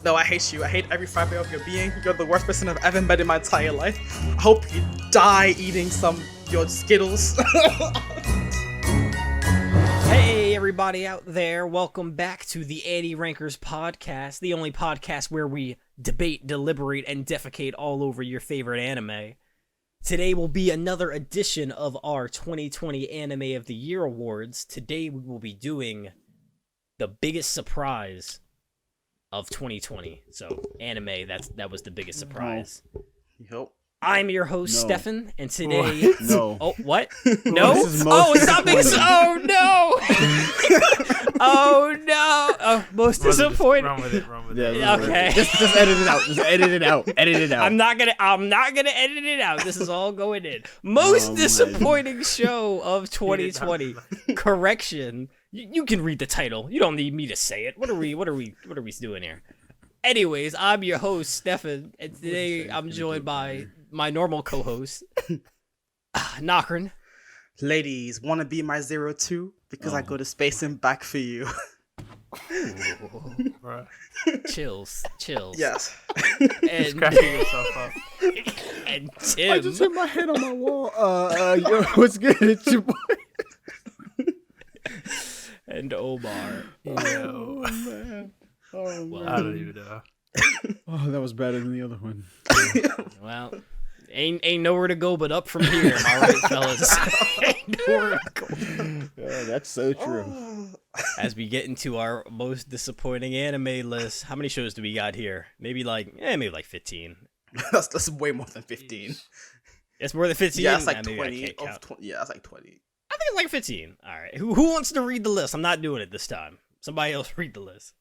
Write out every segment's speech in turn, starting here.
No, I hate you. I hate every fiber of your being. You're the worst person I've ever met in my entire life. I hope you die eating your Skittles. Hey, everybody out there. Welcome back to the Anti-Rankers podcast, the only podcast where we debate, deliberate, and defecate all over your favorite anime. Today will be another edition of our 2020 Anime of the Year Awards. Today we will be doing the biggest surprise of 2020. So, anime, that was the biggest surprise. Yep. I'm your host, No. Stefan, and today... No. Oh, what? No? This is most Oh, stop being... disappointing. Oh, no! Oh, no! Oh, most disappointing. Run with it. Yeah, Okay. Just edit it out. Just edit it out. Edit it out. I'm not gonna edit it out. This is all going in. Most Oh, disappointing show of 2020. Correction. You can read the title. You don't need me to say it. What are we doing here? Anyways, I'm your host, Stefan, and today I'm joined by my normal co-host, Nokrin. Ladies, wanna be my 02? Because I go to space and back for you. Chills. Yes. Just And, cracking yourself up. and I just Tim. hit my head on my wall. Yo, what's good? It's your boy. And Omar. Yo. Man. Oh, man. I don't even know. Oh, that was better than the other one. Well, ain't nowhere to go but up from here. All right, fellas. Ain't nowhere to go. Yeah, that's so true. As we get into our most disappointing anime list, how many shows do we got here? Maybe like 15. That's way more than 15. It's more than 15. Yeah, it's like Maybe I 20. can't count. Yeah, it's like 20. I think it's like 15. All right. Who wants to read the list? I'm not doing it this time. Somebody else read the list.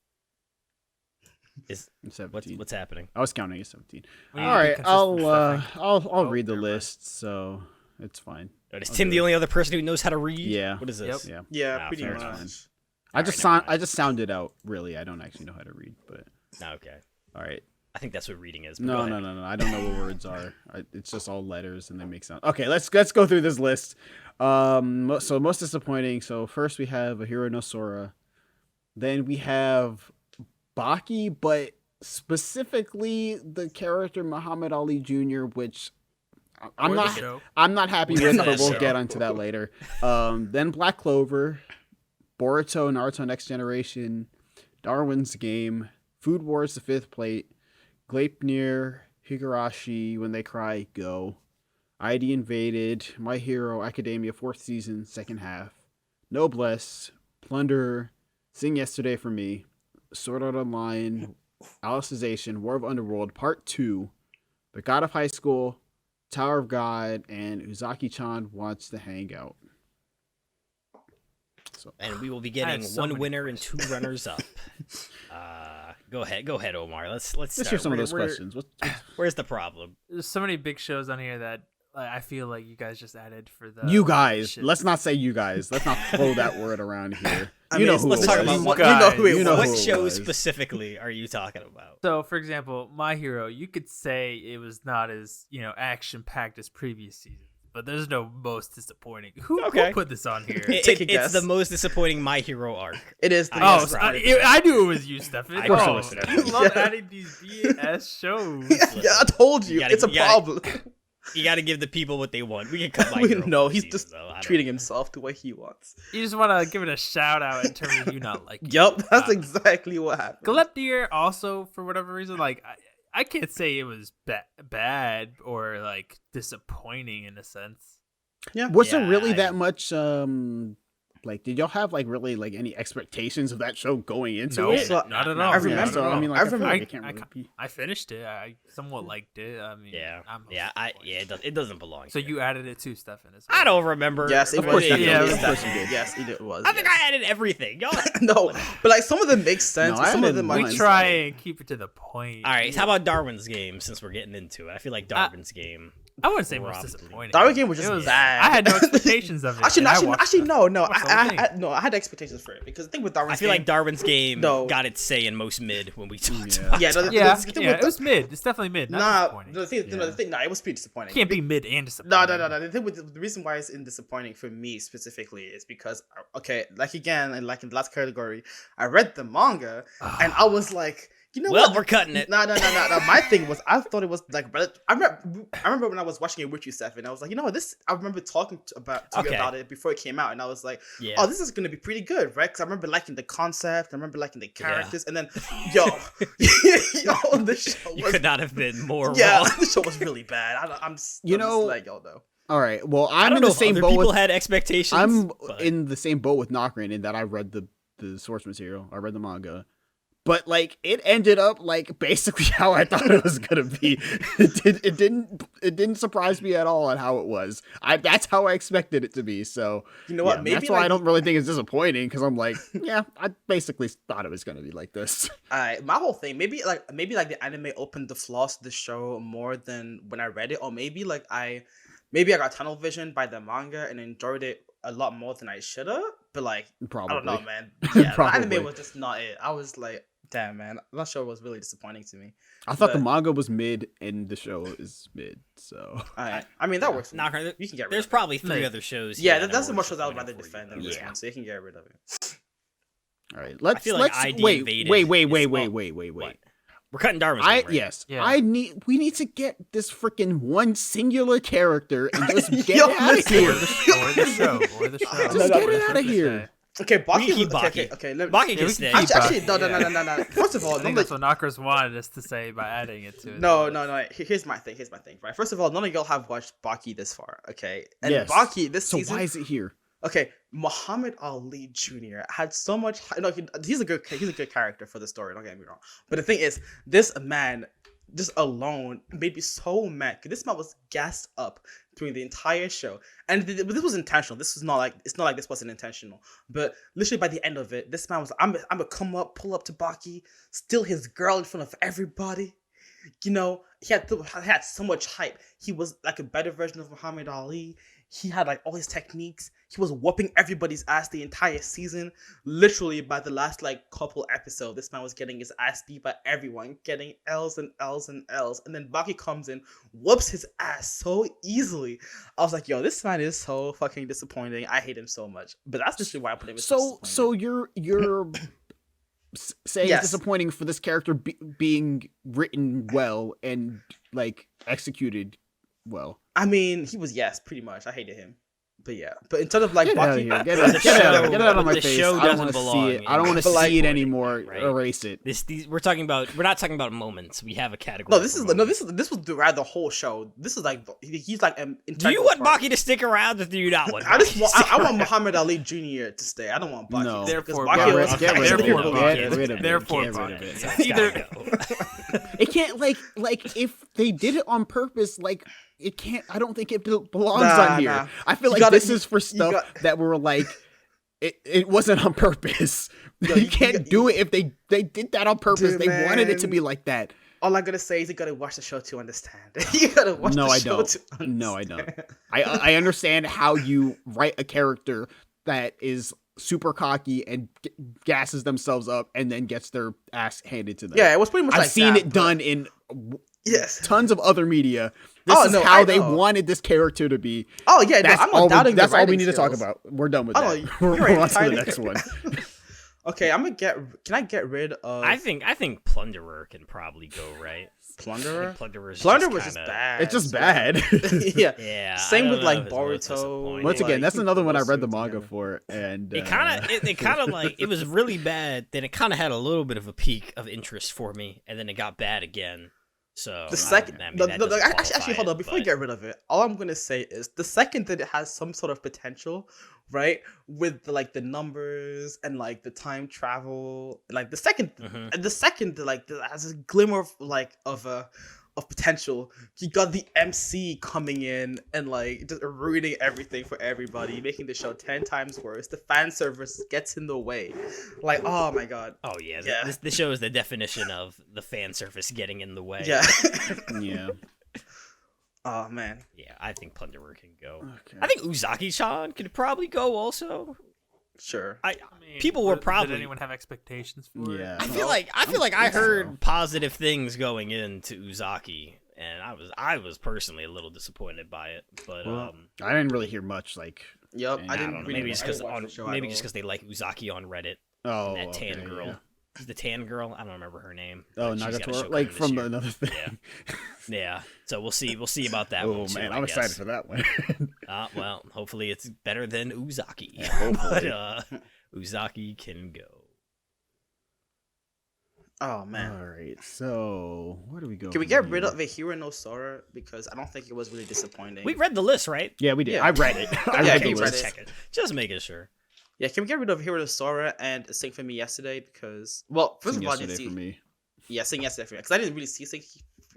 Is 17. what's happening? I was counting as 17. We All need to be right, consistent with stuff. I'll Oh, read the never mind. list, so it's fine. Is I'll Tim do the it. only other person who knows how to read? Yeah. What is this? Yep. Yeah. Yeah, Nah, pretty fair much. enough. I just never mind. I just sounded out. Really, I don't actually know how to read, but Okay. all right. I think that's what reading is. but No. go ahead. I don't know what words are. It's just all letters and they make sound. Okay, let's go through this list. So most disappointing. So first we have A Hero no Sora. Then we have Baki, but specifically the character Muhammad Ali Jr., which I'm Or the not show. happy We'll with, get to but that we'll show. get onto that later. Then Black Clover, Boruto, Naruto Next Generation, Darwin's Game, Food Wars: The Fifth Plate, Gleipnir, Higurashi, When They Cry, Go, ID Invaded, My Hero Academia 4th Season, Second Half, Noblesse, Plunderer, Sing Yesterday for Me, Sword Art Online, Alicization, War of Underworld, Part 2, The God of High School, Tower of God, and Uzaki-chan Wants to Hang Out. So, And we will be I getting have so one many winner and 2 runners up. Go ahead, Omar. Let's let's start. hear some of those Where- questions. Where's the problem? There's so many big shows on here that I feel like you guys just added for the You guys. shit. Let's not say you guys. Let's not throw that word around here. I You mean, know who let's it talk was. about what- you know who it You know was. who What it show was. specifically are you talking about? So, for example, My Hero, you could say it was not as action packed as previous seasons, but there's no most disappointing. Who Okay. put this on here? Take a It's guess. the most disappointing My Hero arc. It is the Oh, most so- disappointing. I knew it was you, Stefan. Of course it Oh, was Stefan. you love Yeah. adding these BS shows. Yeah, I told you. You gotta- It's a you gotta- problem. You got to give the people what they want. We can cut My We Hero. know for he's seasons, just though. I don't- treating himself the way he wants. You just want to give it a shout out in terms of you not liking Yup, it. that's exactly what happened. Glepnir also, for whatever reason, like I can't say it was bad or like disappointing in a sense. Yeah. Was it Yeah, really I- that much? Like, did y'all have like really like any expectations of that show going into No, it? So, not at I all. I Yeah, remember. so, I mean, like, I I feel remember. like it can't really be. I finished it. I somewhat liked it. I mean, Yeah, I'm yeah, it doesn't belong. So here. you added it too, Stefan. As I well. don't remember. Yes, it Of was. course you definitely- did. Yeah, Of course you did. Yes, it was. I think yes. I added everything. Y'all. No, but like some of them make sense. No, but I some of added them one. are We just try like- and keep it to the point. All right, how about Darwin's Game? Since we're getting into it, I feel like Darwin's Game. I wouldn't say most Probably. disappointing. Darwin Game was It just bad. I had no expectations of it. Actually, and I watched it. no. Watched the whole thing. No, I had expectations for it because the thing with Darwin's I feel Game, like Darwin's Game No. got its say in most mid when we talked Yeah. about Yeah, it. no, the Yeah, thing yeah, with it was mid. It's definitely mid. Not nah. disappointing. No, it was pretty disappointing. Can't be mid and No, disappointing. no. The thing with the reason why it's disappointing for me specifically is because okay, like again, and like in the last category, I read the manga and I was like, You know Well, what? we're cutting it. No. My thing was, I thought it was like, I remember when I was watching it with you, Steph, and I was like, you know what, this. I remember talking to you about it before it came out, and I was like, Yeah. oh, this is gonna be pretty good, right? Because I remember liking the concept, I remember liking the characters, and then, yo, this show You was, could not have been more yeah, wrong. this show was really bad. I'm just like, yo, though. All right. Well, I I'm don't in know the if same other boat people with. had expectations. I'm but- in the same boat with Knockran in that I read the source material. I read the manga. But like it ended up like basically how I thought it was gonna be. It didn't surprise me at all at how it was. That's how I expected it to be. So You know what? Maybe that's why like, I don't really think it's disappointing because I'm like, yeah, I basically thought it was gonna be like this. my whole thing, maybe like the anime opened the flaws to the show more than when I read it, or maybe I got tunnel vision by the manga and enjoyed it a lot more than I should have. But like, Probably. I don't know, man. Yeah, the Probably. anime was just not it. I was like, damn, man, that show was really disappointing to me. I thought the But- manga was mid and the show is mid. So I mean, that works. For me. Knockran, You can get rid there's of probably 3 Like- other shows. Yeah, that that's are the more more shows I would rather disappointing defend for than you. this Yeah. one, so you can get rid of it. all right, let's feel like let's ID wait invaded wait is- wait. What? We're cutting Darwin's game, right? Yes. Yeah. We need to get this freaking one singular character and just get Yo, it out of listen. here. Or the show. Or the show. Just get it out of here. Okay, Baki. We can keep Baki. Okay. Let me, Baki Yeah, can we stay. can keep actually, Baki, no. First of all, I think that's what Knockers wanted us to say by adding it to it. No. Here's my thing. Right. First of all, none of y'all have watched Baki this far. Okay, and Yes. Baki this So season. why is it here? Okay, Muhammad Ali Jr. had so much. No, he's a good character for the story. Don't get me wrong. But the thing is, this man just alone made me so mad. 'Cause this man was gassed up during the entire show, and this was intentional. This was not like it's not like this wasn't intentional. But literally by the end of it, this man was I'm gonna pull up to Baki, steal his girl in front of everybody. You know, he had so much hype. He was like a better version of Muhammad Ali. He had like all his techniques. He was whooping everybody's ass the entire season. Literally by the last like couple episodes, this man was getting his ass beat by everyone, getting L's and L's and L's. And then Baki comes in, whoops his ass so easily. I was like, yo, this man is so fucking disappointing. I hate him so much. But that's just why I put him. So you're saying Yes. it's disappointing for this character being written well and like executed well. I mean, he was pretty much. I hated him. But yeah, but in terms of like Get out of Baki, here. Get show- it out of my the face. show I don't doesn't want to belong see it. in I don't want to But, like, see it anymore. right? Erase it. We're not talking about moments. We have a category. no, for moments. this was throughout the whole show. This is like he's like Do you integral want part. Baki to stick around, or do you not want? I just Baki to want stick I want around? Muhammad Ali Jr. to stay. I don't want Baki. No. to stay, because Therefore, Baki was get rid of actually it. cool. Get rid of it. Therefore, Get rid of Baki. it. It's Either- gotta go. It can't like if they did it on purpose, like it can't. I don't think it belongs Nah, on here. nah. I feel You like gotta- this is for you stuff got- that were like it wasn't on purpose. Yo, you you can't got- do it if they did that on purpose. Dude, they wanted it to man. be like that. All I gotta say is you gotta watch the show to understand. You gotta watch No, the I show don't. to No, I understand. don't. I understand how you write a character that is super cocky and gasses themselves up and then gets their ass handed to them. Yeah, it was pretty much I've like seen that, it but- done in Yes. tons of other media. This Oh, is no, how I they know. wanted this character to be. Oh yeah, no, That's I'm all. not doubting That's the all we writing need to talk skills. about. We're done with Oh, that. you're We're right, on to the entirely. next one. Okay, Can I get rid of I think Plunderer can probably go right. Plunderer? Plunderer's Plunder was just kinda- bad. It's just bad. Yeah. Yeah. Same I with don't like know if it's most Boruto. disappointing. Once again, Like, that's another one I those read the two manga together. for, and It kind of like it was really bad. Then it kind of had a little bit of a peak of interest for me, and then it got bad again. So The second, I mean, the- that the- doesn't actually, qualify hold it, on. Before we but- get rid of it, all I'm gonna say is the second that it has some sort of potential, right, with the numbers and like the time travel, like the second that like that has a glimmer of potential, you got the MC coming in and like just ruining everything for everybody, making the show 10 times worse. The fan service gets in the way, like oh my god. Oh yeah, Yeah. This show is the definition of the fan surface getting in the way. Yeah. yeah. Oh man. Yeah, I think Plunderer can go. Okay. I think Uzaki-chan could probably go also. Sure. I mean, people were did probably. anyone have expectations for it? Yeah. I No, feel like I think heard so. positive things going into Uzaki, and I was personally a little disappointed by it. But Well, I didn't really hear much. Like, Yep. And I I didn't don't know, really maybe just I because didn't watch the show at maybe all. just because they like Uzaki on Reddit. oh, That tan okay, girl. yeah. the tan girl. I don't remember her name. Oh, but she's got a show Nagatoro, like coming this from year. another thing. Yeah. So we'll see about that Oh one too, man, I I'm guess. excited for that one. Well, hopefully it's better than Uzaki. Hopefully. But Uzaki can go. Oh man. All right, so where do we go? Can we from get rid here? of Hiro no Sora because I don't think it was really disappointing. We read the list, right? Yeah, we did. Yeah. I read it. I Yeah, read you the read list. it. Checking. Just making sure. Yeah, can we get rid of Hiro no Sora and Sing for Me Yesterday because well, first Sing of all, I didn't yesterday see for me. yeah Sing Yesterday for me because I didn't really see Sing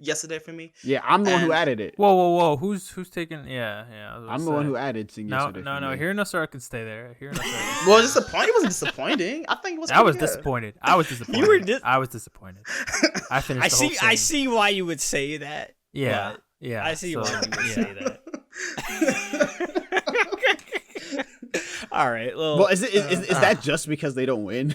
Yesterday for me. Yeah, I'm the one who And- added it. Whoa! Who's taking? Yeah. I was I'm gonna the one say. who added Sing yesterday. for No. me. Here no Sora can stay there. Here no Sora. Well, disappointing. It wasn't disappointing. I think it was. I was pretty good. disappointed. I was disappointed. were I was disappointed. I finished. I the whole see. I thing. see why you would say that. Yeah. but Yeah. I see so, why you would yeah. say that. All right. Well, is that just because they don't win?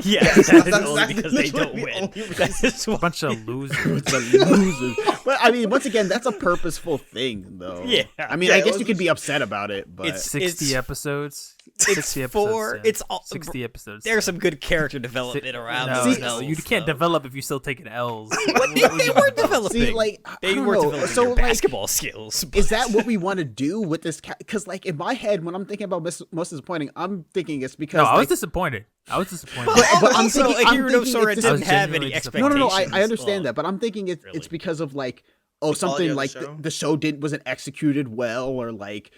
Yeah, Yes, that is that's only because they literally don't the win. only That is why. Bunch of losers. It's the losers. But I mean, once again, that's a purposeful thing, though. Yeah. I mean, Yeah, I it guess was- you could be upset about it, but It's- 60 episodes. It's 60 episodes. for Sam. it's all 60 episodes. There's some good character development around. No, those See- no, L's, you can't though. develop if you're still taking L's. They were developing. see, like, I they don't were know. developing So, their like, basketball skills. is that what we want to do with this? Because, like, in my head, when I'm thinking about most disappointing, I'm thinking it's because No, I was like, disappointed. I was disappointed. but I'm also, thinking, I'm Hiro no thinking Sora it's didn't just- have any genuinely expectations. No, I understand Well, that, but I'm thinking it's really. because of like, oh, quality something of the like show? the show wasn't executed well, or like,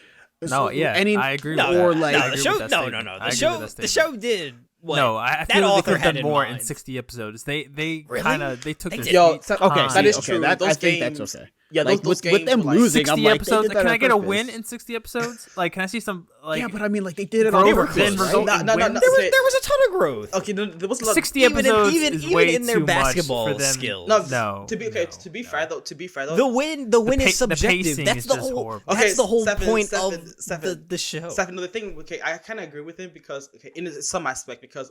No, yeah, I agree No, with or that. like- I no, the agree show. with that No, statement. no, no. I agree The with that show statement. did. What No, I that feel like they author could have had done in more in mind. 60 episodes. They Really? kind of they took They their did. Yo, sweet so- okay, time. that is okay, true. that, I Those think that's games- okay. Yeah, Like those with them games were, like, losing, 60 I'm like, episodes. they did that Can on I get a purpose. win in 60 episodes? Like, can I see some like? Yeah, but I mean, like they did it on They were purpose. close, right? result- No, no, no, no. There okay. was a ton of growth. Okay, there was a lot. 60 even in- episodes even- is even way in their too much basketball for them. skills. No, To be fair though, The win is the subjective. pacing That's is the just whole. horrible. That's Okay, the whole point seven, of the show. Steph, another thing. Okay, I kind of agree with him because in some aspect because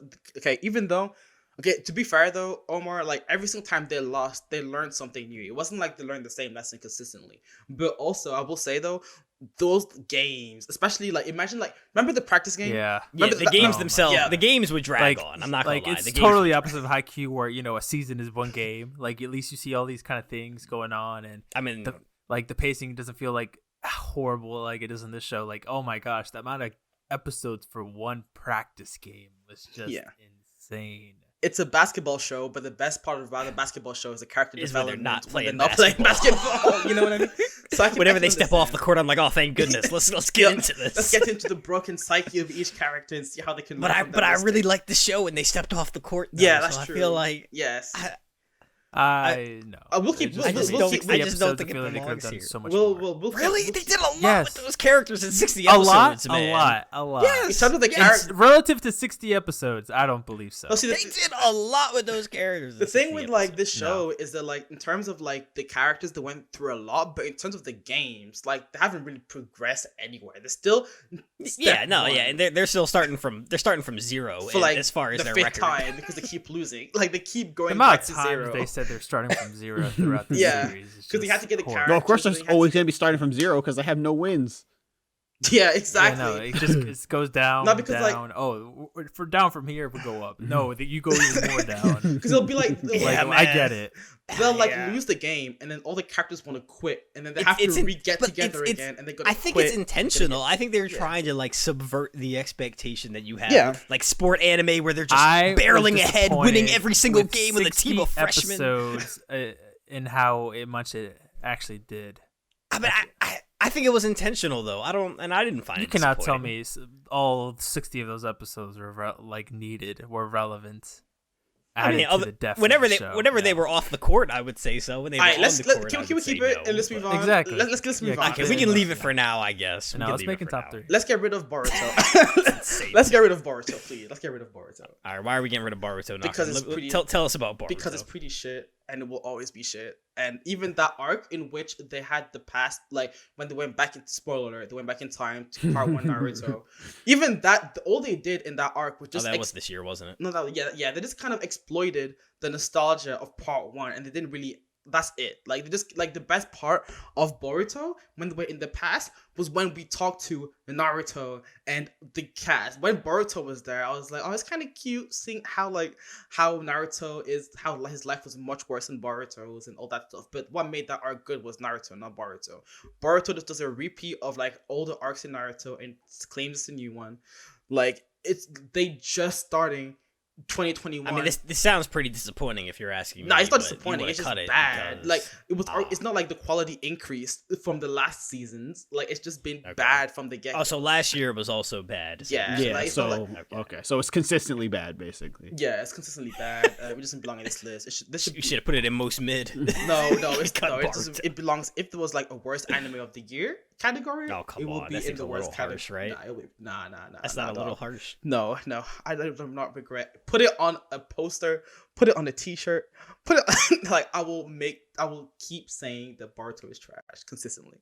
even though. Okay, to be fair though, Omar, like every single time they lost, they learned something new. It wasn't like they learned the same lesson consistently. But also, I will say though, those games, especially like imagine like remember the practice game? Yeah. Yeah, Remember the that- games oh my- themselves. yeah. The games would drag Like, on. I'm not gonna lie. it's The games totally would opposite of Haikyuu, where a season is one game. Like at least you see all these kind of things going on, and I mean, the pacing doesn't feel like horrible like it is in this show. Like, oh my gosh, the amount of episodes for one practice game was just insane. It's a basketball show, but the best part about the basketball show is the character Is when they're development not when playing they're not playing basketball. basketball. You know what I mean? So I can whenever they understand. step off the court, I'm like, oh, thank goodness. Let's get into this. Let's get into the broken psyche of each character and see how they can. But learn from I their really mistakes. liked the show when they stepped off the court. Though, Yeah, that's so true. I feel like yes. I know. We'll keep- There's I just don't- 60 I just don't episodes, think it feel like they could have belongs done here. so much We'll more. really we'll they did a lot Yes. with those characters in 60 a episodes, lot, man. a lot. Yes. in terms of the Yes. character. Relative to 60 episodes, I don't believe so. No, see, They did a lot with those characters. the in thing 60 with like this episodes. show is that like in terms of like the characters they went through a lot, but in terms of the games, like they haven't really progressed anywhere. They're still Yeah, no, one yeah, and they're still starting from zero for like as far as the their fifth record. time because they keep losing. Like they keep going The amount back of to times zero. they said they're starting from zero throughout the Yeah, series. is 'cause they had to just get the horrible. character- Well, of course, Actually, there's they had always to- going to be starting from zero because I have no wins. Yeah, Yeah, exactly. no, it goes down, No, because, like- down. For down from here, we go up. No, you go even more down. Because it'll be like, Yeah, I man. get it. they'll like Yeah. lose the game, and then all the characters want to quit, and then they It's- have it's to in- re-get but together it's- again, and they go. I think quit. it's intentional. I think they're Yeah. trying to like subvert the expectation that you have. Yeah. Like sport anime where they're just I was barreling ahead, winning disappointed every single with game with a team of 60 freshmen. episodes in how much it actually did. I think it was intentional though. I didn't find You it cannot tell disappointing. me all 60 of those episodes were were relevant. I mean, added to the depth of whenever the they show. they were off the court, I would say so. When they were All right, on let's the let, court, can, I can we would say keep it no, and let's move but- on? Exactly. Let's move Yeah, on. Okay, we can leave it for now, I guess. We No, can let's leave make it it for top now. 3. Let's get rid of Boruto. insane. Let's get rid of Boruto, please. Let's get rid of Boruto All right, why are we getting rid of Boruto? Because it's Knocker? pretty- Tell us about Boruto. because it's pretty shit, and it will always be shit. And even that arc in which they had the past, like when they went back in spoiler alert, they went back in time to part 1 Naruto. Even that, all they did in that arc was just that was this year, wasn't it? no, they just kind of exploited the nostalgia of part 1, and they didn't really that's it. Like they just like the best part of Boruto when we're in the past was when we talked to Naruto and the cast. When Boruto was there, I was like, oh, it's kind of cute seeing how Naruto is, how his life was much worse than Boruto's and all that stuff. But what made that arc good was Naruto, not Boruto. Boruto just does a repeat of like older arcs in Naruto and claims it's a new one. Like they just starting 2021. I mean, this sounds pretty disappointing if you're asking me. No, it's not disappointing. It's just bad. Because, like it's not like the quality increased from the last seasons. Like it's just been bad from the get. Oh, so last year was also bad. So Yeah. Like, So so it's consistently bad, basically. Yeah, it's consistently bad. It doesn't belong in this list. You should have put it in most mid. It belongs. If there was like a worst anime of the year category, oh come it will on, be that in seems the a little worst harsh, category. right? Nah. That's not a little harsh. No, I do not regret. Put it on a poster. Put it on a T-shirt. Put it like I will keep saying that Boruto is trash consistently.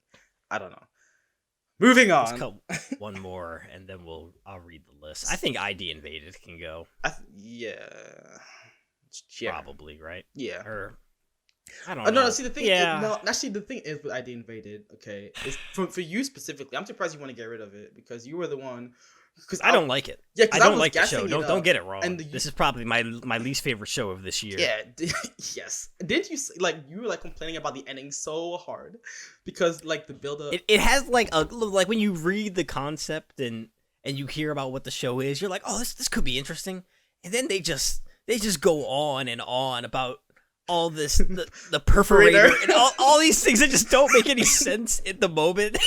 I don't know. Moving on. Let's cut one more, and then I'll read the list. I think ID Invaded can go. Yeah. Probably, right? Yeah. Or I don't know. No, see the thing. Yeah. Actually, the thing is with ID Invaded. Okay, is for you specifically. I'm surprised you want to get rid of it because you were the one. Because I don't like it. Yeah, I don't like the show. Don't get it wrong. And this is probably my least favorite show of this year. Yeah. Yes. Didn't you like you were like complaining about the ending so hard because like the build up. It has like when you read the concept and you hear about what the show is, you're like, oh, this could be interesting, and then they just go on and on about all this the perforator and all these things that just don't make any sense in the moment.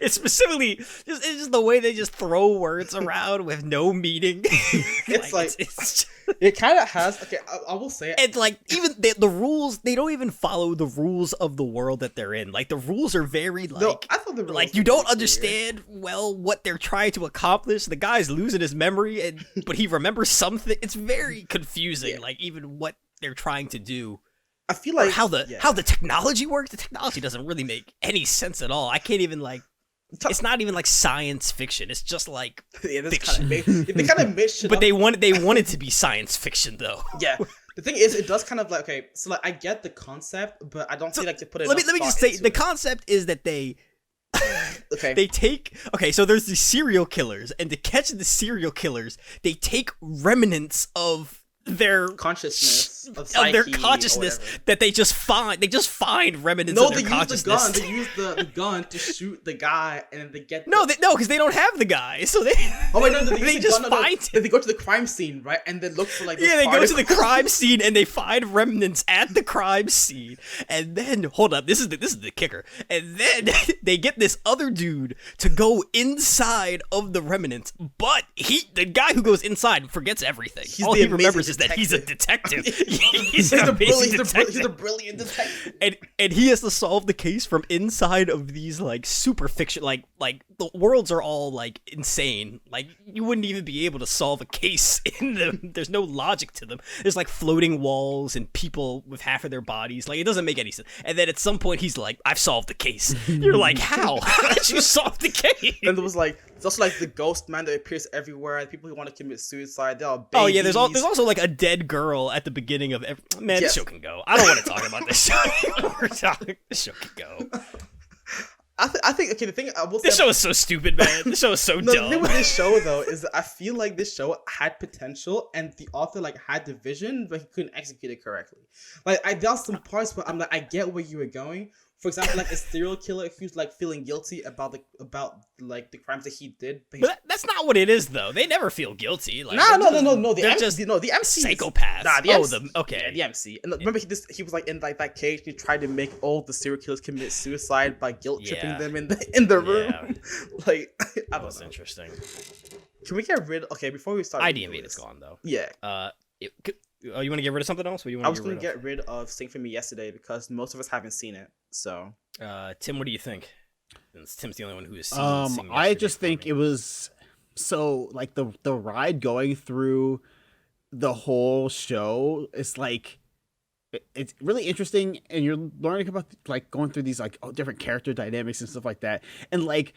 It's specifically it's just the way they just throw words around with no meaning. It's it kind of has. Okay, I will say it's like even the rules, they don't even follow the rules of the world that they're in. Like the rules are very like no, I thought the rules like you don't understand well what they're trying to accomplish. The guy's losing his memory but he remembers something. It's very confusing. Yeah. Like even what they're trying to do. I feel like how the technology works. The technology doesn't really make any sense at all. I can't even like. It's not even like science fiction. It's just like fiction. They kind of made shit. But they want it to be science fiction though. Yeah. The thing is, it does kind of like okay. So like I get the concept, but I don't feel like to put it. Let me just say the concept is that they. Okay. They take so there's these serial killers, and to catch the serial killers, they take remnants of their consciousness of their consciousness that they just find remnants of their consciousness. They use the gun to shoot the guy and then they get because they don't have the guy, so they they just find him. They go to the crime scene, right, and they look for like they go to the crime scene and they find remnants at the crime scene, and then hold up, this is the kicker, and then they get this other dude to go inside of the remnants, but the guy who goes inside forgets everything. All he remembers is that he's a detective. He's a brilliant detective. And he has to solve the case from inside of these like super fiction, like the worlds are all like insane. Like you wouldn't even be able to solve a case in them. There's no logic to them. There's like floating walls and people with half of their bodies. Like it doesn't make any sense. And then at some point he's like, "I've solved the case." You're like, "How? How did you solve the case?" And there was like it's also like the ghost man that appears everywhere. People who want to commit suicide. They're all babies. Oh yeah, there's also like a dead girl at the beginning of every. Man, this show can go. I don't want to talk about this show. This show can go. I think okay. The thing I will say, this show is so stupid, man. This show is so dumb. The thing with this show though is that I feel like this show had potential and the author like had the vision, but he couldn't execute it correctly. Like there are some parts where I'm like, I get where you were going. For example, like a serial killer who's like feeling guilty about the crimes that he did. But that's not what it is, though. They never feel guilty. Like, no. The MC psychopaths. Nah, the MC. Okay. Yeah, the MC. And remember, he was like in like that cage. He tried to make all the serial killers commit suicide by guilt tripping them in the room. Yeah. Like I don't know. Interesting. Can we get rid? Okay, before we start. ID Invaded's gone though. Yeah. You want to get rid of something else? What do you want? I was going to get rid of Sing for Me Yesterday because most of us haven't seen it. So, Tim, what do you think? Since Tim's the only one who has seen. Sing I just think it was so like the ride going through the whole show is like it's really interesting, and you're learning about like going through these like different character dynamics and stuff like that. And like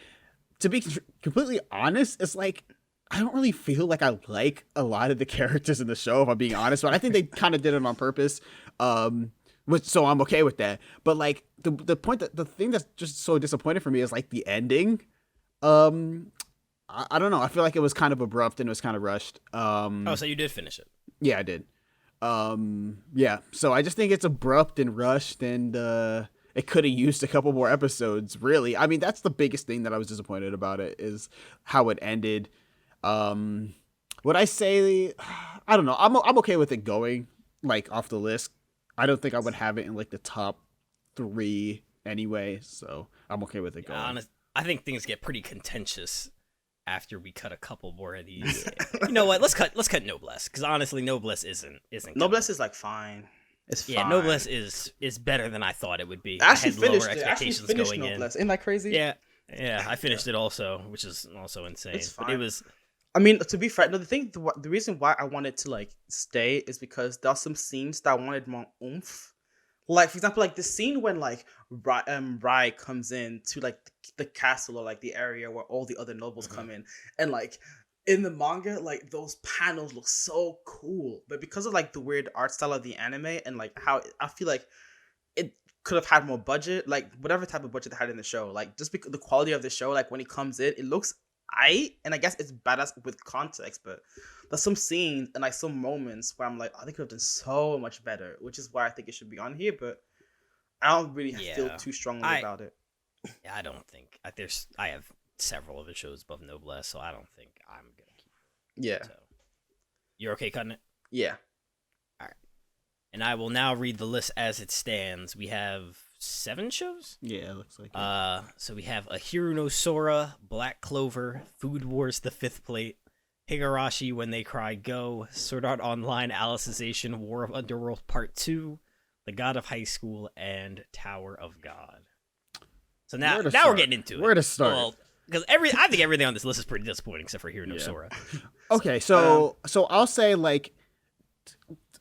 to be completely honest, it's like I don't really feel like I like a lot of the characters in the show, if I'm being honest, but I think they kind of did it on purpose. So I'm okay with that. But like the thing that's just so disappointing for me is like the ending. I don't know. I feel like it was kind of abrupt and it was kind of rushed. Oh, so you did finish it? Yeah, I did. Yeah. So I just think it's abrupt and rushed, and it could have used a couple more episodes. Really, I mean, that's the biggest thing that I was disappointed about it is how it ended. Would I say? I don't know. I'm okay with it going like off the list. I don't think I would have it in like the top 3 anyway. So I'm okay with it going. I think things get pretty contentious after we cut a couple more of these. You know what? Let's cut Noblesse, because honestly, Noblesse isn't. Noblesse is like fine. It's fine. Yeah, Noblesse is better than I thought it would be. I actually had finished lower it. expectations going Noblesse. in. Isn't that crazy? Yeah, I finished it also, which is also insane. It's fine. But it was. I mean, to be fair, no, the reason why I wanted to like stay is because there are some scenes that I wanted more oomph. Like, for example, like the scene when like Rai comes in to like the castle or like the area where all the other nobles come in, and like in the manga, like those panels look so cool, but because of like the weird art style of the anime and like how I feel like it could have had more budget, like whatever type of budget they had in the show, like just because the quality of the show, like when he comes in, it looks and I guess it's badass with context, but there's some scenes and like some moments where I'm like, oh, they could have done so much better, which is why I think it should be on here, but I don't really feel too strongly about it. Yeah, I don't think I have several of the shows above Noblesse, so I don't think I'm gonna keep it. Yeah. So, you're okay cutting it? Yeah. All right. And I will now read the list as it stands. We have 7 shows? Yeah, it looks like it. So we have Ahiru no Sora, Black Clover, Food Wars The Fifth Plate, Higurashi When They Cry Go, Sword Art Online Alicization War of Underworld Part 2, The God of High School, and Tower of God. So now we're getting into it. Where to start? Well, because I think everything on this list is pretty disappointing except for Ahiru no Sora. Okay, so I'll say like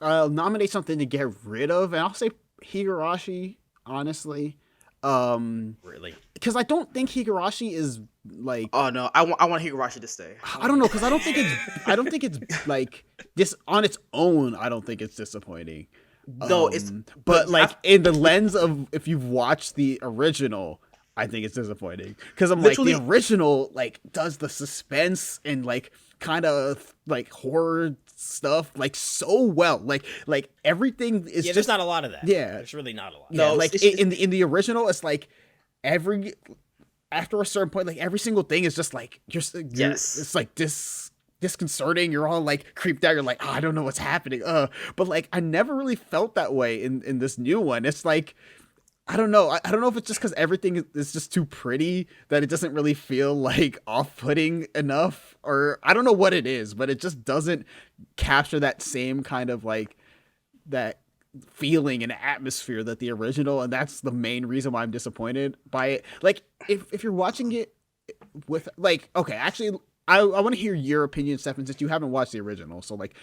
I'll nominate something to get rid of, and I'll say Higurashi. Honestly, Really, because I don't think Higurashi is like. Oh no, I want Higurashi to stay. I don't know, because I don't think it's like this on its own. I don't think it's disappointing. No, it's but like in the lens of if you've watched the original, I think it's disappointing because I'm Literally, like the original like does the suspense and like kind of like horror stuff like so well, like everything is there's just not a lot of that. Yeah, there's really not a lot. No, No, like in the original, it's like after a certain point, like every single thing is just like it's like disconcerting. You're all like creeped out. You're like, oh, I don't know what's happening. But like I never really felt that way in this new one. It's like I don't know. I don't know if it's just because everything is just too pretty that it doesn't really feel like off-putting enough, or I don't know what it is, but it just doesn't capture that same kind of like that feeling and atmosphere that the original, and that's the main reason why I'm disappointed by it. Like if you're watching it with like, okay, actually I want to hear your opinion, Stefan, since you haven't watched the original. So like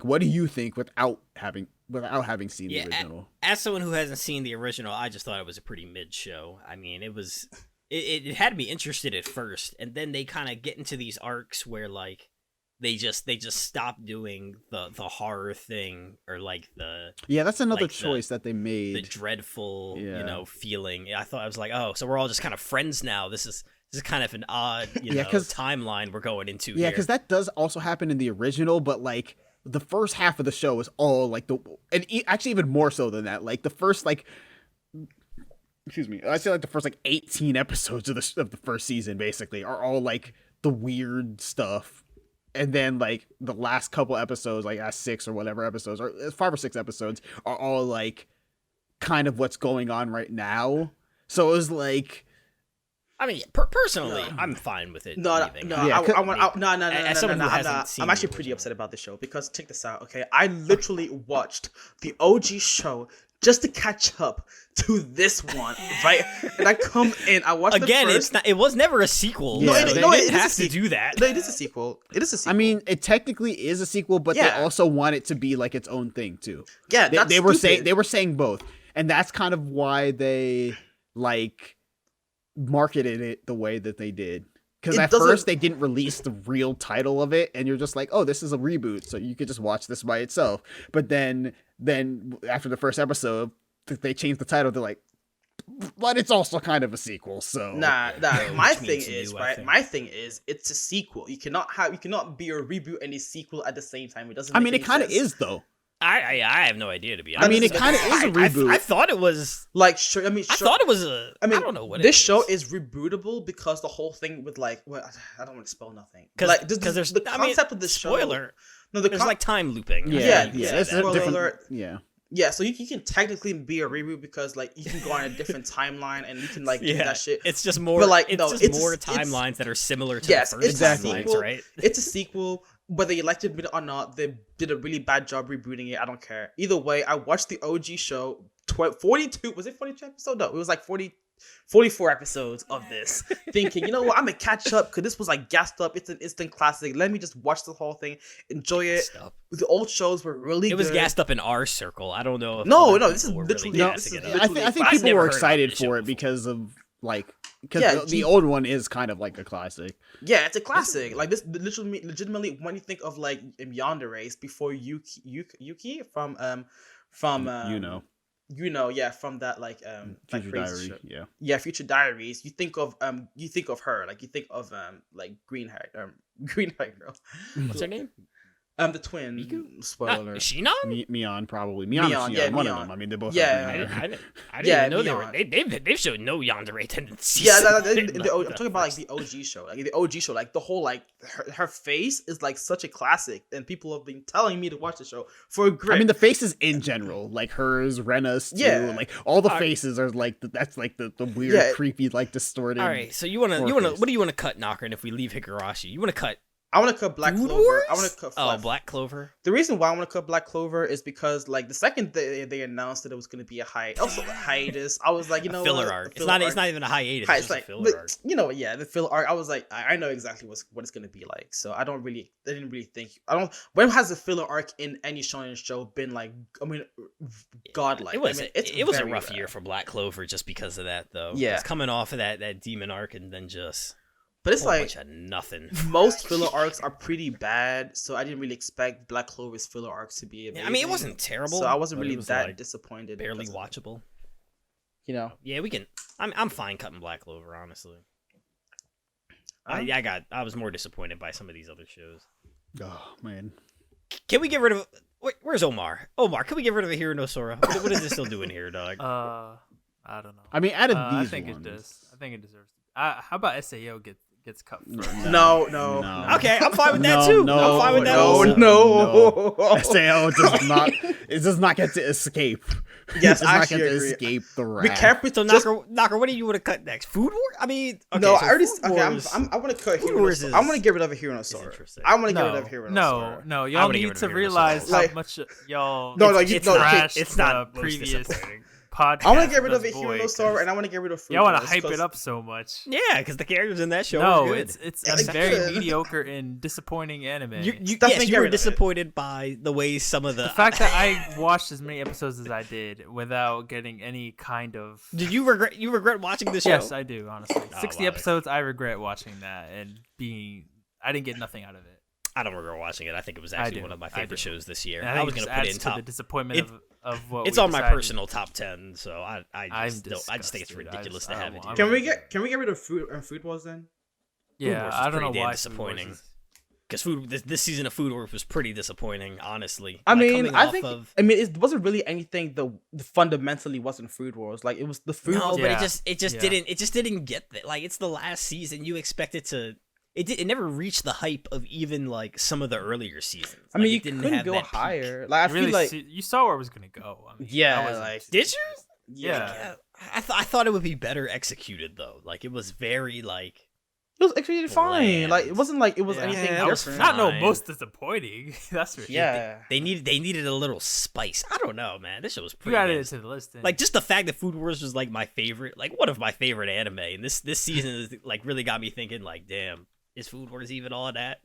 what do you think without having seen the original? As someone who hasn't seen the original, I just thought it was a pretty mid show. I mean, it had me interested at first, and then they kind of get into these arcs where like they just stop doing the horror thing, or like that's another like choice that they made, the dreadful feeling. I thought I was like, oh, so we're all just kind of friends now. This is kind of an odd timeline we're going into. Yeah, because that does also happen in the original, but like the first half of the show is all like actually even more so than that. Like the first excuse me, I say like the first like 18 episodes of the first season basically are all like the weird stuff. And then like the last couple episodes, like 6 or whatever episodes, or 5 or 6 episodes, are all like kind of what's going on right now. So it was like, I mean, personally, I'm fine with it. No. As someone who hasn't seen I'm actually pretty upset about the show because check this out, okay? I literally watched the OG show just to catch up to this one, right? And I come in, I watched again. The first... It was never a sequel. Yeah. They didn't have to do that. No, it is a sequel. It is a sequel. I mean, it technically is a sequel, but they also want it to be like its own thing too. Yeah, they were saying both, and that's kind of why they like marketed it the way that they did. Because It at doesn't- first they didn't release the real title of it, and you're just like, oh, this is a reboot, so you could just watch this by itself. But then after the first episode, they changed the title. They're like, but it's also kind of a sequel. So Nah. Yeah, My which thing means is new, I right. think. My thing is, it's a sequel. You cannot be a reboot and a sequel at the same time. It doesn't. I make mean, it any kind of sense. is though. I have no idea, to be I honest. mean, it kind of is a reboot. I thought it was. Like, sure. I thought it was a. I mean, don't know what this it show is. is rebootable because the whole thing with like, well, I don't want to spoil nothing. Because Like, there's the I mean, concept of this show. spoiler. No, There's like time looping. Yeah, It's a spoiler different. alert. Yeah. Yeah, so you can technically be a reboot because like you can go on a different timeline and you can like do that shit. It's just more. But, like, it's no, just it's- more it's- timelines that are similar to Yes, the first it's a timelines, sequel. right? It's a sequel, whether you liked it or not. They did a really bad job rebooting it. I don't care. Either way, I watched the OG show. 42 was it 42 episodes? No, it was like 44 episodes of this. Thinking, you know what, I'm gonna catch up because this was like gassed up. It's an instant classic. Let me just watch the whole thing, enjoy it. Stuff. The old shows were really It good. was gassed up in our circle. I don't know if No, other no, this people is were literally- really no, gassing this it is up. literally- I think I've people never were heard about excited this show for it before. because of like because Yeah, the old one is kind of like a classic. Yeah, it's a classic. Like this, legitimately, when you think of like Yonder Race before Yuki from from that like that Future crazy Diary. show. Yeah. Future Diaries. You think of her, like you think of like green hair girl. What's her name? The twin. Miku? Spoiler Not, alert. is she not? Mion probably. Mion, Mion, Mion, yeah, one Mion. of them. I mean, they both. Yeah. have green hair. I didn't Yeah, even know they were. Mion. They've shown no yandere tendencies. Yeah, in I'm talking about like the OG show. Like the OG show, like the whole like her face is like such a classic, and people have been telling me to watch the show for a grip. I mean, the faces in general, like hers, Rena's too. Yeah. Like all the Alright. faces are like that's like the weird, Yeah. creepy, like distorted. All right, so you wanna Warface. what do you wanna cut, Knocker? And if we leave Higurashi, you wanna cut I want to cut Black Food Clover. Wars? I want to cut. Oh, Black Clover. The reason why I want to cut Black Clover is because like the second they announced that it was going to be a hiatus, I was like, you know, Filler what? arc. Filler It's not even a hiatus. Hi, It's just like, a filler but, arc. you know, yeah, the filler arc. I was like, I know exactly what it's going to be like. So I didn't really think. When has the filler arc in any shonen show been like? I mean, godlike. It was I mean, it's it was a very rough rare. year for Black Clover just because of that, though. Yeah. It's coming off of that demon arc and then just But it's a whole like bunch of nothing. most filler arcs are pretty bad, so I didn't really expect Black Clover's filler arcs to be amazing. I mean, it wasn't terrible. So I wasn't but it really was, that like, disappointed. barely because of it. watchable. You know. Yeah, we can. I'm fine cutting Black Clover, honestly. I was more disappointed by some of these other shows. Oh man. Can we get rid of? Where's Omar? Omar, can we get rid of the Hiro no Sora? What is it still doing here, dog? I don't know. I mean, out of I these think ones, it does. I think it deserves. How about Sao gets cut first? No. Okay, I'm fine with that No, too. no, I'm fine with that. No, also. no. Sao does not. It does not get to escape. Yes, it does I not actually get to agree. escape the We wrath. can't put So just, Knocker, what do you want to cut next? Food War? I mean, okay, no. so I already. Food Okay, Wars I want to cut Food Hero. Wars I want to is- get rid of a Hero no Sora. interesting. I want to get rid No, of Hero no no, Sora. no. I Y'all wanna get need rid to of Hero realize Sora. how much y'all No, you- it's no, trashed it's not the most previous disappointing. podcast. I want to get rid of a a Hero no Sora, and I want to get rid of Fruit Y'all want to Wars, hype 'cause- it up so much. Yeah, because the characters in that show No, are good. it's It's a very good. mediocre and disappointing anime. You, Definitely yes, get you were rid of it. disappointed by the way some of the. the fact that I watched as many episodes as I did without getting any kind of. Did you regret watching this show? Yes, I do. Honestly, Oh, 60 wow. episodes. I regret watching that and I didn't get nothing out of it. I don't regret watching it. I think it was I actually do. one of my I favorite do. shows this year. And I think was it going just to put it adds in to top. the disappointment of what It's we on my decided. personal top 10, so I I'm just think it's disgusted. ridiculous I to have it. don't here. want- Can we get rid of Food Wars then? Yeah, Wars is I don't pretty know damn why disappointing. Food Wars is- Because this season of Food Wars was pretty disappointing, honestly. I Like, mean, coming I off think. of- I mean, it wasn't really anything. The fundamentally wasn't Food Wars. Like it was the food. No, but Yeah. it just Yeah. didn't get that. Like it's the last season. You expect it to. It never reached the hype of even like some of the earlier seasons. I mean, Like, you it didn't couldn't have go that peak. higher. Like I really feel like you saw where it was gonna go. I mean, Yeah, I wasn't- like- Did you? Yeah. Yeah, I thought it would be better executed though. Like it was very like it was actually fine. Bland. Like it wasn't like it was Yeah. anything Yeah, it was different. fine. not most disappointing. That's for sure. Yeah. they needed a little spice. I don't know, man. This show was You pretty. added damn- it to the list. Then. Like just the fact that Food Wars was like my favorite, like one of my favorite anime, and this season is like really got me thinking. Like, damn, is Food Wars even all of that?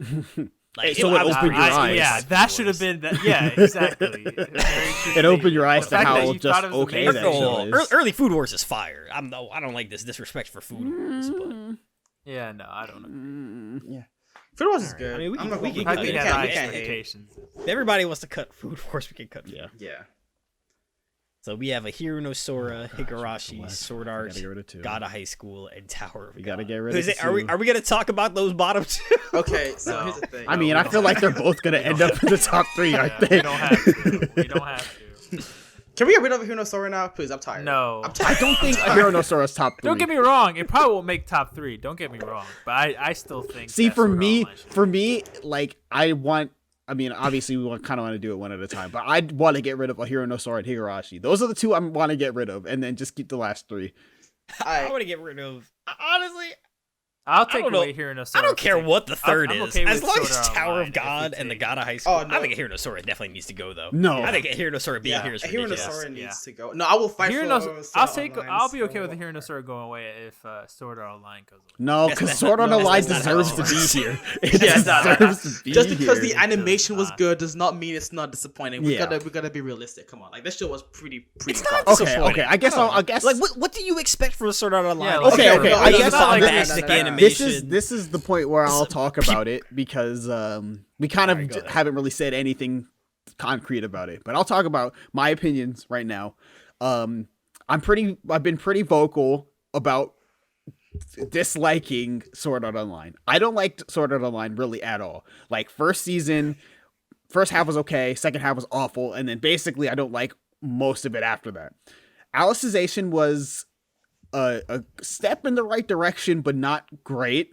Like, So it I was opened your pretty eyes. Yeah, Food that should have Wars. been that. Yeah, exactly. It opened your eyes The to fact that how you just thought it was okay amazing. that First of show all, is. early Food Wars is fire. I don't like this disrespect for Food Wars, but Yeah, no, I don't know. Yeah. Food Wars is Alright, good. I mean, we I'm can- not we gonna- can I cut think it. it we has can't high hate. expectations. If everybody wants to cut Food Wars, we can cut. Yeah. Yeah. So we have a Hiro no Sora, Oh, gosh, Higurashi, what's the Sword last? We Art, gotta get rid of two. God of High School, and Tower of We God. gotta get rid Is of it, are we two. gonna talk about those bottom two? Okay, so No. here's the thing. I mean, we I don't feel like have they're both gonna end don't up in the top three, Yeah, aren't we they? don't have to. We don't have to. Can we get rid of Hiro no Sora now? Please, I'm tired. No. I'm I tired. don't think Hiro no Sora's top three. Don't get me wrong. It probably won't make top 3. Don't get me wrong. But I still think. See, that for Sword Art me, Online should be- like I mean, obviously we kind of want to do it one at a time, but I'd want to get rid of a Hiro no Sora and Higurashi. Those are the two I want to get rid of, and then just keep the last three. I want to get rid of. Honestly, I'll take don't know. away Hiro no I Sora. don't care what the third I'm is. okay As with long Sword as Art Tower Online of if God we and the take- God of High School. Oh, I no. think Hiro no Sora definitely needs to go though. No. I think Hiro no Sora being Yeah, here is Hiro no ridiculous. Sora Yeah. needs to go. No, I will fight Hiro for. no, Sword I'll be Online, okay with the so- Hiro no Sora going away if Sword Art Online goes away. No, Yes, because that's Sword not- Art no, Online that's not how deserves it to be works. here. It Yeah, no, no, no. deserves to be Just because here. the animation was not. good does not mean it's not disappointing. We Yeah. gotta be realistic. Come on, like this show was pretty. It's not garbage. Okay, disappointing. I guess I guess Like, what do you expect from Sword Art Online? Yeah, Like, Okay, okay, no, I no, guess no, I'll no, get- no, no, no, no. animation. This is the point where I'll talk about it because we kind of Alright, go ahead. haven't really said anything concrete about it. But I'll talk about my opinions right now. I've been pretty vocal about disliking Sword Art Online. I don't like Sword Art Online really at all. Like first season, first half was okay, second half was awful, and then basically I don't like most of it after that. Alicization was a step in the right direction, but not great.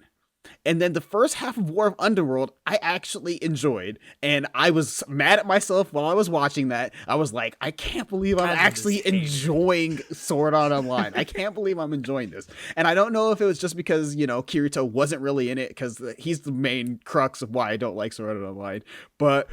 And then the first half of War of Underworld, I actually enjoyed. And I was mad at myself while I was watching that. I was like, I can't believe I'm Kazan actually just hated it. enjoying Sword Art Online. I can't believe I'm enjoying this. And I don't know if it was just because, Kirito wasn't really in it, because he's the main crux of why I don't like Sword Art Online. But,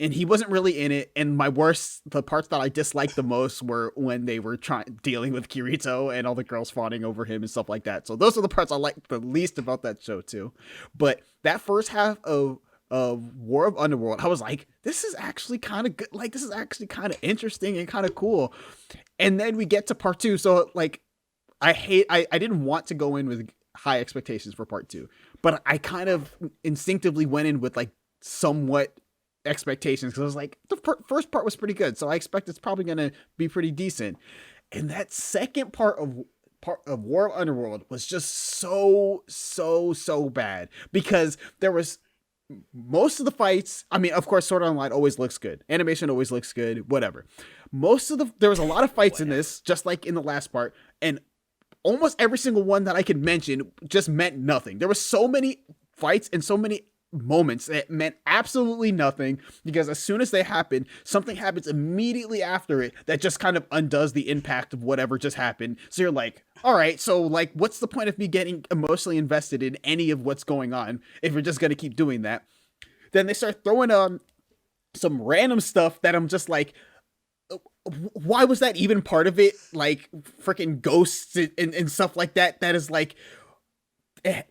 and he wasn't really in it. And the parts that I disliked the most were when they were dealing with Kirito and all the girls fawning over him and stuff like that. So those are the parts I liked the least about that show too. But that first half of War of Underworld, I was like, this is actually kind of good. Like, this is actually kind of interesting and kind of cool. And then we get to part 2. So like, I didn't want to go in with high expectations for part 2, but I kind of instinctively went in with like somewhat expectations, because I was like, the first part was pretty good, so I expect it's probably gonna be pretty decent. And that second part of War of Underworld was just so bad, because there was most of the fights. I mean, of course, Sword Art Online always looks good, animation always looks good, whatever. There was a lot of fights in this, just like in the last part, and almost every single one that I could mention just meant nothing. There were so many fights and so many moments that meant absolutely nothing, because as soon as they happen, something happens immediately after it that just kind of undoes the impact of whatever just happened. So you're like, all right, so like, what's the point of me getting emotionally invested in any of what's going on if you're just going to keep doing that? Then they start throwing on some random stuff that I'm just like, why was that even part of it? Like freaking ghosts and stuff like that. That is like,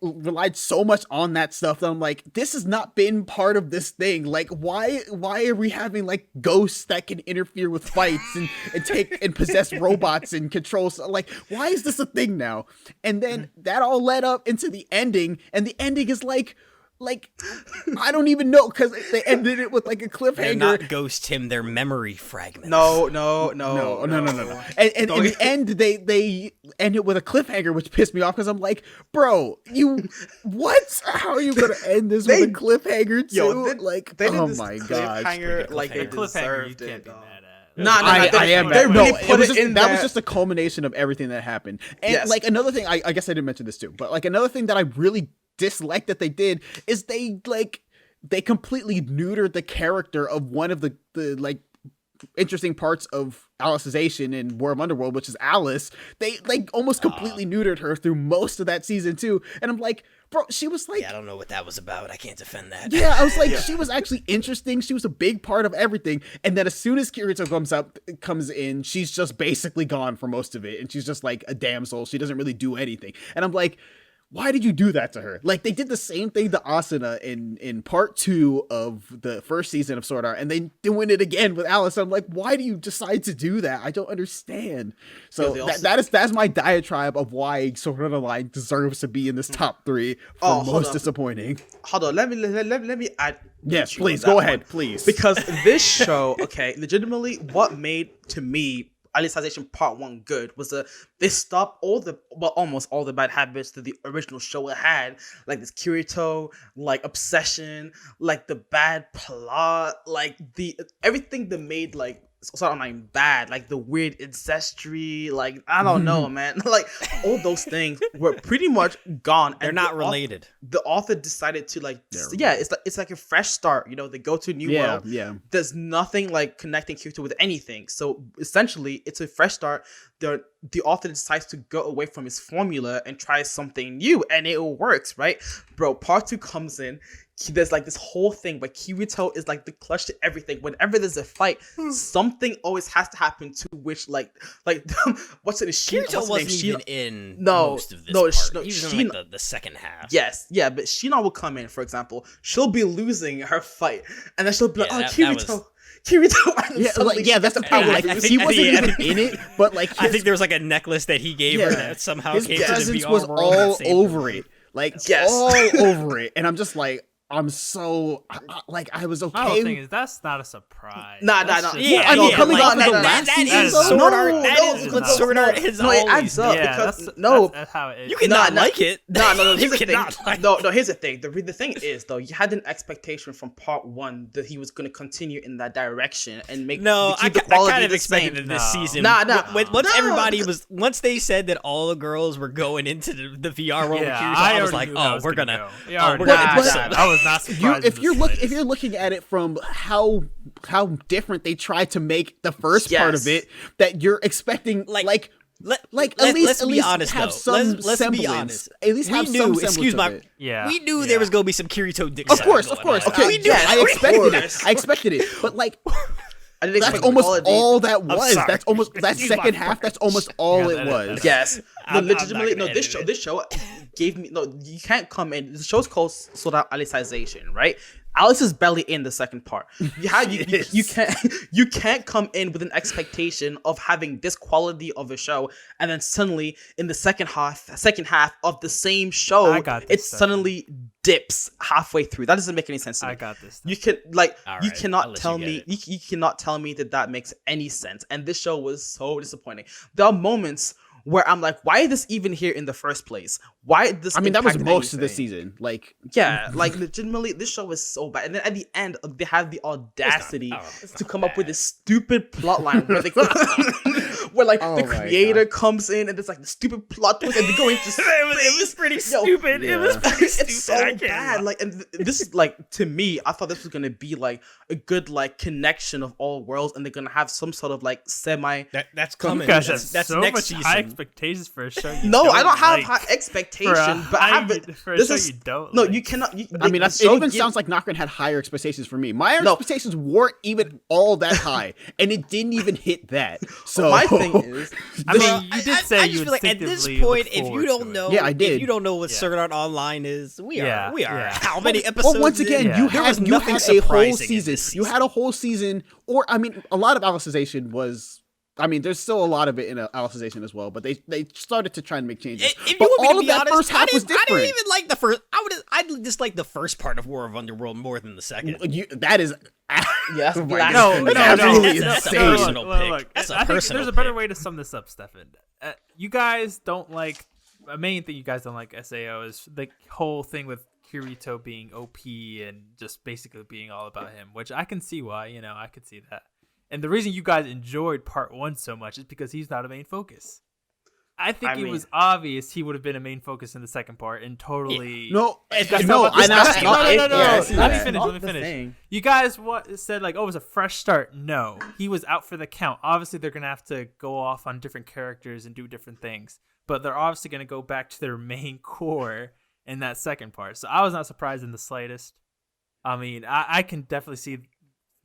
relied so much on that stuff that I'm like, this has not been part of this thing. Like, why are we having like ghosts that can interfere with fights and take and possess robots and control? Like, why is this a thing now? And then that all led up into the ending, and the ending is like I don't even know, because they ended it with like a They're cliffhanger. not ghost him, they're memory fragments. No. No. And in the end, they end it with a cliffhanger, which pissed me off, because I'm like, bro, what? How are you gonna end this with a cliffhanger too? They did oh this my god. cliffhanger like they cliffhanger. Cliffhanger, you deserved can't it. be dog. mad at. Nah, I am they mad. really No, put it in that there. was just a culmination of everything that happened. And Yes. like another thing, I guess I didn't mention this too, but like another thing that I really dislike that they did is they completely neutered the character of one of the like interesting parts of Alicization in War of Underworld, which is Alice. They like almost completely neutered her through most of that season too. And I'm like, bro, she was like, Yeah, I don't know what that was about. I can't defend that. yeah, I was like, she was actually interesting. She was a big part of everything. And then as soon as Kirito comes in, she's just basically gone for most of it. And she's just like a damsel. She doesn't really do anything. And I'm like, why did you do that to her? Like, they did the same thing to Asuna in part 2 of the first season of Sword Art, and they doing it again with Alice. I'm like, why do you decide to do that? I don't understand. So that's my diatribe of why Sword Art Online deserves to be in this top 3 for most disappointing. Hold on, let me add. Yes, please go ahead, please. Because this show, okay, legitimately, what made to me Alicization Part 1 good was they stopped almost all the bad habits that the original show had, like this Kirito, like obsession, like the bad plot, like the everything that made like Sword Art Online bad, like the weird ancestry, like I don't know, man, like all those things were pretty much gone. They're not related. The author decided to it's like a fresh start. You know, they go to a new world. Yeah. There's nothing like connecting Kirito with anything. So essentially, it's a fresh start. The author decides to go away from his formula and try something new, and it works, right, bro? Part 2 comes in. There's like this whole thing where Kirito is like the clutch to everything. Whenever there's a fight, something always has to happen to which like what's it? Kirito wasn't even in most of this part. He was in like the second half. Yes, yeah, but Shiina will come in, for example. She'll be losing her fight, and then she'll be like, Kirito. That's the problem. Like, he wasn't even in it, but like I think there was like a necklace that he gave her that somehow his came to the presence VR was world all over it, like all over it, and I'm just like, I'm so like I was okay. My whole thing is that's not a surprise. Nah. Yeah, I mean, coming off of the that last season, is Sword Art. That is Sword Art. It adds up because that's how it is. You cannot like it. No. You cannot like. No. Here's the thing. The thing is though, you had an expectation from part 1 that he was going to continue in that direction and keep the quality I kind of the expected same. it this season. Once they said that all the girls were going into the VR world, I was like, oh, we're gonna do I was not surprised. If you're looking at it from how different they tried to make the first part of it, that you're expecting let's be honest have though. some Let's semblance. be honest. At least have some semblance of it. We knew there was gonna be some Kirito dick. Of course. Okay, we knew. I expected it, but like. That's almost all that was. That's almost that second half. That's almost all it was. Yes. Legitimately, this show gave me you can't come in. The show's called Sword Art Alicization, right? Alice is barely in the second part. You can't come in with an expectation of having this quality of a show, and then suddenly in the second half of the same show, it suddenly dips halfway through. That doesn't make any sense to me. I got this. You cannot tell me that makes any sense. And this show was so disappointing. There are moments where I'm like, why is this even here in the first place? Why this? I mean, that was most of the season. Like, yeah, like legitimately, this show was so bad. And then at the end, they have the audacity to come up with this stupid plot line where they, where like the creator comes in and there's like the stupid plot twist and they go into space. It was pretty stupid. Yeah. It was pretty stupid. It's so bad. Like, and this is like, to me, I thought this was gonna be like a good like connection of all worlds, and they're gonna have some sort of like semi. That's coming. That's so next much season. High expectations for a show. I don't have high expectation, but I have it for a show you don't. No, like. you cannot. It even sounds like Knockran had higher expectations for me. My expectations weren't even all that high, and it didn't even hit that. So my thing is, I mean, you did say you feel like at this point, if you don't know, if you don't know what Sword Art Online is, we are. How many episodes? Well, once again, you had a whole season. You had a whole season, or I mean, a lot of Alicization was. I mean, there's still a lot of it in Alicization as well, but they started to try and make changes. But all of that first half was different. I didn't even like the first. I just like the first part of War of Underworld more than the second. That is. Yes, no, that's a personal pick. That's a personal pick. There's a better way to sum this up, Stefan. You guys don't like. The main thing you guys don't like SAO is the whole thing with Kirito being OP and just basically being all about him, which I can see why. I could see that. And the reason you guys enjoyed part 1 so much is because he's not a main focus. I think it was obvious he would have been a main focus in the second part and totally. Let me finish. You guys said like, oh, it was a fresh start. No, he was out for the count. Obviously, they're gonna have to go off on different characters and do different things, but they're obviously gonna go back to their main core in that second part. So I was not surprised in the slightest. I mean, I can definitely see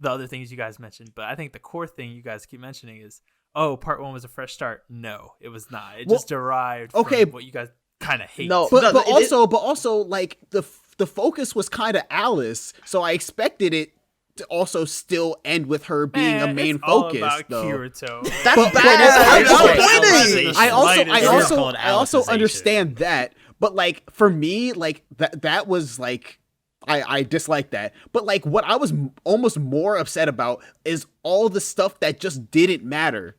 the other things you guys mentioned, but I think the core thing you guys keep mentioning is, oh, part 1 was a fresh start. No, it was not. It just derived from what you guys kind of hate. No, But it is- also like the focus was kind of Alice, so I expected it to also still end with her being a main it's all focus about though. Kirito. that's But bad. it's- That's I also Slightest- I It's also called I also Alicization. understand that, but like for me, like that was like I dislike that. But like what I was almost more upset about is all the stuff that just didn't matter.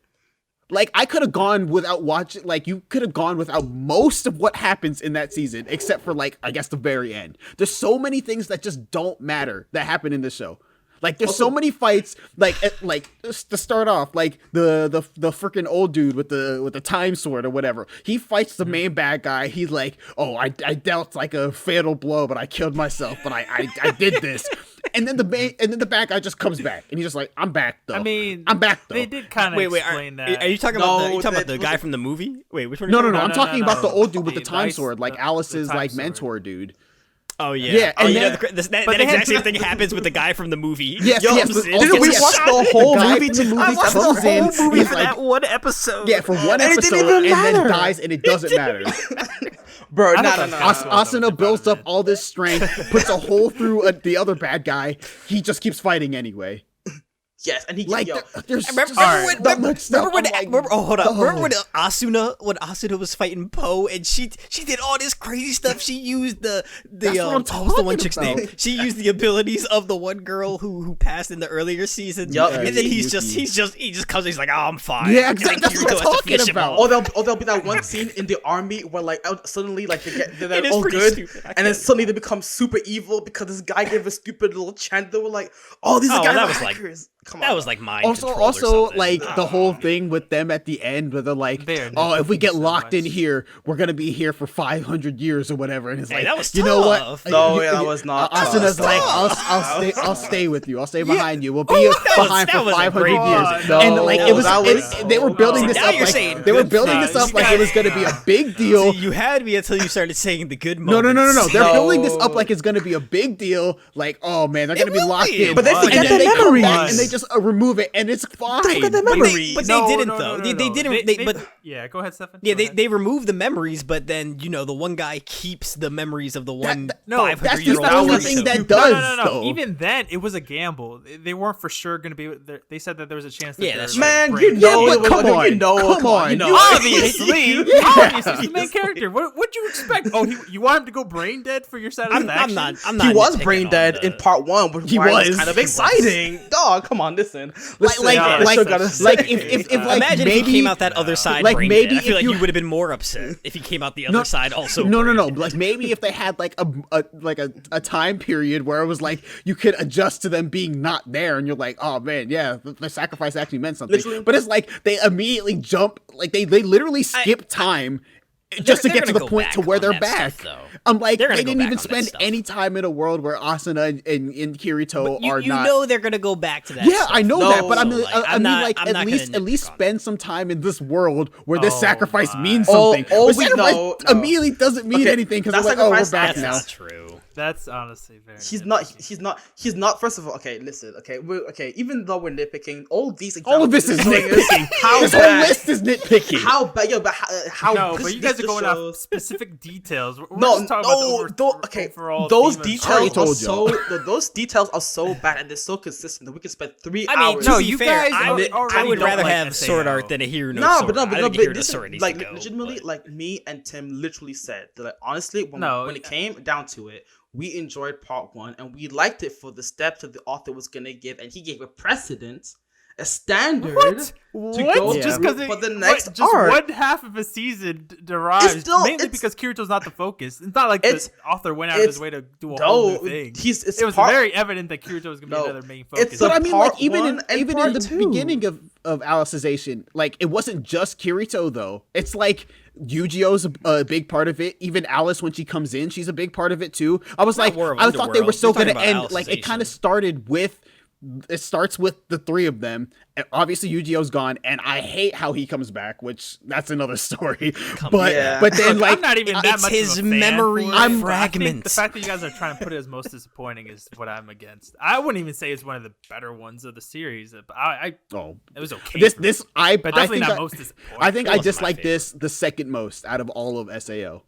Like I could have gone without watching. Like you could have gone without most of what happens in that season, except for like I guess the very end. There's so many things that just don't matter that happen in the show. Like there's so many fights. Like just to start off, like the freaking old dude with the time sword or whatever. He fights the main bad guy. He's like, oh, I dealt like a fatal blow, but I killed myself. But I did this. And then the bad guy just comes back, and he's just like, I'm back though. I mean, I'm back though. They did kind of Wait, explain that. are you talking No, about the that- guy from the movie? Wait, which one? No, are you no, talking I'm about? talking about the old dude with the The time dice- sword, like the Alice's time like sword. mentor dude. Oh yeah, Yeah, Oh, and you know, then- that But they exact had- same thing happens with the guy from the movie. Yes, Yo, yes, I'm but serious. also, Didn't we yes, watch the whole guy movie? from the movie I watched the comes whole in, movie he's for like, that one episode. yeah, for one And it episode, didn't even and then matter. dies, and it doesn't matter. Bro, I no, thought no, that no. was awesome. Asuna builds up all this strength, puts a hole through the other bad guy. He just keeps fighting anyway. Yes, and he Like yo, there's Remember, just remember so when, much remember, stuff. remember when, I'm like, remember, oh, hold up. oh. Remember when Asuna was fighting Poe and she did all this crazy stuff. She used That's what I'm what was the one talking chick's about. name? She used the abilities of the one girl who passed in the earlier season. Yup. And then he Yuki. just comes. He's like, oh, I'm fine. Yeah, And then exactly. That's what Kirito I'm has to talking finish him about. off. there'll be that one scene in the army where like suddenly like they're It is all pretty good, stupid. I and then can't- suddenly they become super evil because this guy gave a stupid little chant. They were like, "Oh, these Oh, are guys that are was like- hackers." Come That on, was like mind Also, control or something. like the whole thing with them at the end, where they're like, They're "Oh, if we nitpicking get so locked in much. here, we're gonna be here for 500 years or whatever." And it's Hey, like, that was you know what? tough. No, yeah, that was not Asuna's tough. like, I'll stay with you. I'll stay behind you. We'll be that was- behind that for was a 500 great years. one. No, And like it was, that was- they were building no. this Now up you're like saying they were good building things. this up You like it was gonna be a big deal. See, you had me until you started saying the good No, moments. no. They're No. building this up like it's gonna be a big deal. Like, oh man, they're gonna be will locked be. in. But they And forget then their they come back memories. and they just remove it, and it's fine. forget their But memories. they No, didn't no, though. no, They no. didn't. But Yeah, go ahead, Stefan. yeah, Go they ahead. they removed the memories, but then the one guy keeps the memories of the one no, 500 that's year just old. the only person. thing that No, does, no, though. Even then, it was a gamble. They weren't for sure going to be. They said that there was a chance that Yeah, they that's were, Man, like, you brain- know, but it was come like, on, you know, come on, you know. you- Obviously, obviously, he's the main character. What'd you expect? Oh, you want him to go brain dead for your satisfaction? I'm not. He was nitpicking brain on dead the- in part one, which He why it was. was kind of He was. exciting. Dog, come on, listen. Like, Listen, like, I like, still gotta like, say. if like Imagine maybe if he came out that other side like, brain maybe dead. I feel if like you- you would have been more upset if he came out the other No, side also. no, brain dead. like maybe if they had like a time period where it was like you could adjust to them being not there, and you're like, oh man, yeah, the sacrifice actually meant something. Literally. But it's like they immediately jump, like they literally skip time just to they're get to gonna the go point to back where on they're that back. stuff, though. I'm like, They're gonna they go didn't back even on that spend stuff. any time in a world where Asuna and Kirito You, are you not. know they're gonna go back to that. Yeah, stuff. I know No, that, but so, I I'm mean, not- like I'm at not least gonna nitpick on spend some time in this world where this Oh sacrifice my. means All- something. all But we sacrifice know- no. immediately doesn't mean Okay, anything because that we're like, oh, we're sacrifice- back That's now. not true. That's honestly very. He's nitpicky. not. First of all, okay, listen, okay, even though we're nitpicking, all these All of this examples is showing us nitpicking. How This whole bad, list is nitpicking. how bad, yo, but how No, this, but you this guys are just going shows, off specific details. We're No, just talking about the okay. overall Those theme of the details Already are told so those details are so bad and they're so consistent that we could spend 3 I mean, hours. to No, be you fair, guys I are would, already I would don't rather like have SAO. Sword Art than a Hero no Nah, Sword. but no, I but no, think but Hero no this Sword is needs like to go. legitimately, but- like me and Tim literally said that like, honestly, when No, it came down to it, we enjoyed part one and we liked it for the steps that the author was gonna give, and he gave a precedent, a standard What? to What? go Just through because for the next just arc. one half of a season derives It's still- mainly it's- because Kirito's not the focus. It's not like It's- the author went out of his it's- way to do a whole No, new thing. it's It was part- very evident that Kirito was gonna be No, another main focus. it's But I mean, like part even one and in part the two. beginning of Alicization, like it wasn't just Kirito though. It's like Yu-Gi-Oh's a big part of it. Even Alice, when she comes in, she's a big part of it too. I was Not like, War of I thought they were Underworld. still You're going to talking end. about Like it kind of Alicization. started with. It starts with the three of them. And obviously, Yu-Gi-Oh's gone, and I hate how he comes back, which that's another story. But Yeah. but then Look, like I'm not even that it's much his of a fan memory for it, but I think fragments. the fact that you guys are trying to put it as most disappointing is what I'm against. I wouldn't even say it's one of the better ones of the series. But oh, it was okay. this for me. I but I definitely think not I, most disappointing. I think It I wasn't my dislike favorite. this the second most out of all of Sao.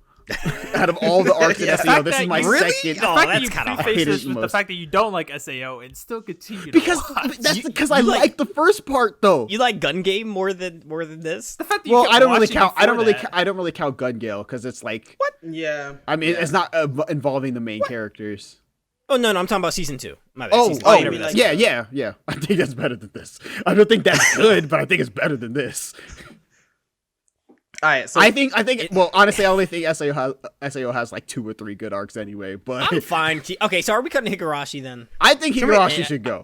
Out of all the arcs in Yeah. SAO, this is my Really? second. Oh, the fact that's that you kinda preface hate this it with the most. fact that you don't like SAO and still continue Because to watch. that's because I you like- like the first part though. You like Gun Game more than this? The fact that you Well, kept I don't really watching count. I don't before really. that. I don't really count Gun Gale because it's like. What? Yeah. I mean, Yeah. it's not involving the main characters. Oh no, I'm talking about season 2. My bad. Oh, season oh, two, you whatever mean that's like- called. yeah. I think that's better than this. I don't think that's good, but I think it's better than this. All right. So I think. Well, honestly, I only think SAO has like 2 or 3 good arcs anyway. But I'm fine. Okay, so are we cutting Higurashi then? I think we- Higurashi should go.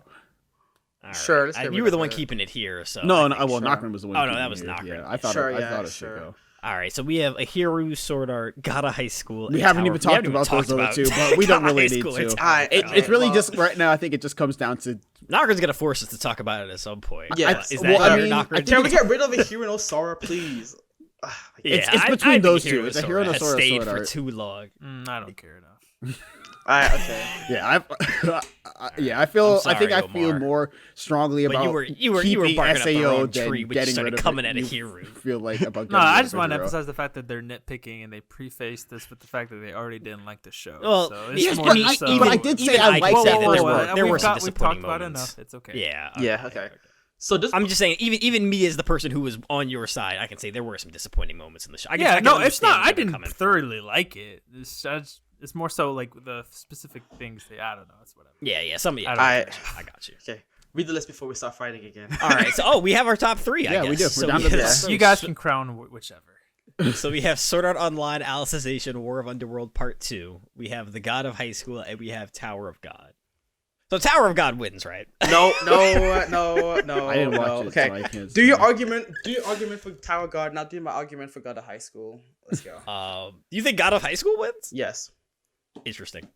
All right. Sure, let's get rid You were the of one it. keeping it here, so No, I no. think- Well, sure. Knockman was the one. Oh, no, keeping that it was here. Knockman. Yeah, I thought. Sure, I yeah, thought it sure. should go. All right, so we have a Hiru, Sword Art, God of High School. We and haven't Tower- even talked about those other two, but we don't God of really High need School to. and Tower of Alright, God. It's really well- just right now. I think it just comes down to. Knocker's gonna force us to talk about it at some point. Yeah, Is that well, I your mean, Knocker? I think can we get rid of a Hero no Sora, please? It's I between think those Hero two. It's a Sora Hero no has Sora stayed Sword for Art. too long. I don't care enough. All right. Okay. Yeah, I feel. I'm I think I sorry, feel Omar. more strongly But about you were keeping barking up the SAO wrong than tree when you getting started rid of coming it. at a You Hiru. feel like about No, getting I rid just of want to Hero. emphasize the fact that they're nitpicking and they preface this with the fact that they already didn't like the show. Well, so it's yes, more but just, but I did say even I I like can that say that first there were- part. there were we've some we've talked disappointing about moments. enough. It's okay. Yeah. Yeah. Okay. So this. I'm just saying, even me as the person who was on your side, I can say there were some disappointing moments in the show. I Yeah, can no, it's understand not. where I they're didn't coming from. thoroughly like it. It's more so like the specific things they. I don't know. It's whatever. Yeah, some. Yeah, I I got you. Okay. Read the list before we start fighting again. All right, so we have our top 3. I Yeah, guess. we do. We're So down to have- this. You guys can crown whichever. So we have Sword Art Online, Alicization, War of Underworld Part 2. We have The God of High School, and we have Tower of God. So Tower of God wins, right? No. I didn't watch it. Okay. So I can't Do your say. argument. Do your argument for Tower God. Now do my argument for God of High School. Let's go. You think God of High School wins? Yes. Interesting.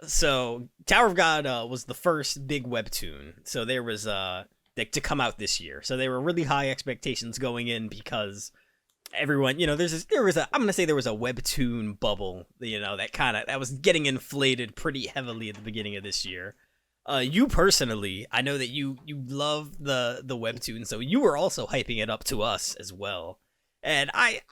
So Tower of God was the first big webtoon. So there was to come out this year. So there were really high expectations going in because everyone, there was I'm gonna say there was a webtoon bubble, that was getting inflated pretty heavily at the beginning of this year. You personally, I know that you love the webtoon, so you were also hyping it up to us as well. And I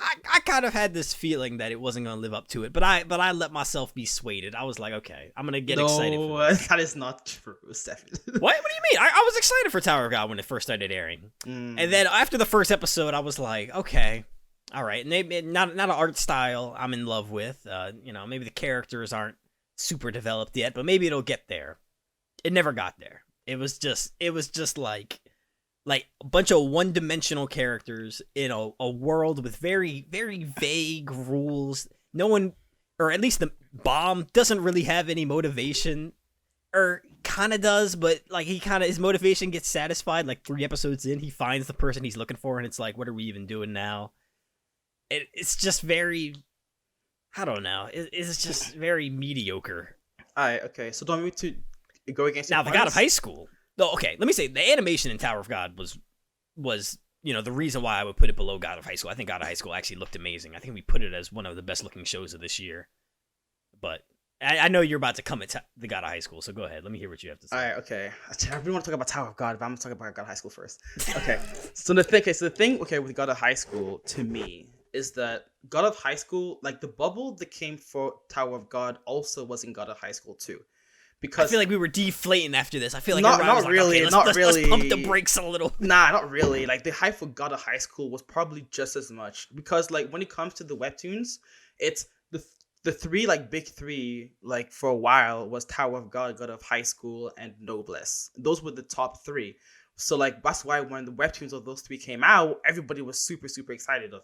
kind of had this feeling that it wasn't going to live up to it, but I let myself be swayed. I was like, okay, I'm going to get excited for this. That is not true, Stefan. What do you mean? I was excited for Tower of God when it first started airing. Mm. And then after the first episode, I was like, okay, all right. Not an art style I'm in love with. Maybe the characters aren't super developed yet, but maybe it'll get there. It never got there. It was just like a bunch of one-dimensional characters in a world with very, very vague rules. No one, or at least the Bomb, doesn't really have any motivation, or kind of does, but like his motivation gets satisfied like 3 episodes in. He finds the person he's looking for, and it's like, what are we even doing now? It's just very, I don't know. It's just very mediocre. Alright, okay. So don't we to go against Now, your the God of points? High School. No, okay, let me say the animation in Tower of God was the reason why I would put it below God of High School. I think God of High School actually looked amazing. I think we put it as one of the best looking shows of this year. But I know you're about to come at the God of High School, so go ahead. Let me hear what you have to say. Alright, okay. I really want to talk about Tower of God, but I'm gonna talk about God of High School first. Okay. So the thing with God of High School to me is that God of High School, like the bubble that came for Tower of God, also was in God of High School too. Because I feel like we were deflating after this. I feel like Not- everyone was not like, really, okay, let's, not let's, let's pump the really. brakes a little. Nah, not really. Like the hype for God of High School was probably just as much because like when it comes to the webtoons, it's the 3 like big 3 like for a while was Tower of God, God of High School, and Noblesse. Those were the top 3. So like that's why when the webtoons of those 3 came out, everybody was super excited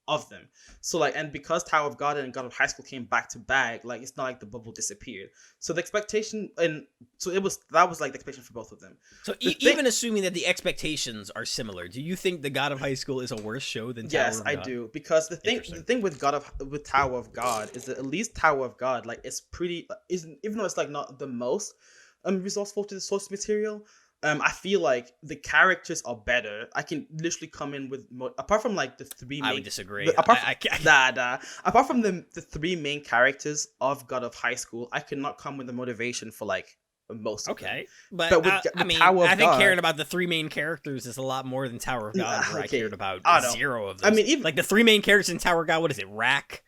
of them. So like, and because Tower of God and God of High School came back to back, like it's not like the bubble disappeared. So the expectation, and so that was like the expectation for both of them. So The thing- even assuming that the expectations are similar, do you think the God of High School is a worse show than Tower Yes, of I God? do, because the Interesting. thing with Tower of God is that at least Tower of God like it's pretty even though it's like not the most resourceful to the source material. I feel like the characters are better. I can literally come in with apart from like the 3 main. I would disagree. Apart from, I apart from the 3 main characters of God of High School, I could not come with the motivation for like most. Of them. Okay, but, But with I mean, Tower of I think God- caring about the 3 main characters is a lot more than Tower of God, where I okay. cared about I don't know. 0 of them. I mean, even like the 3 main characters in Tower of God. What is it? Rack,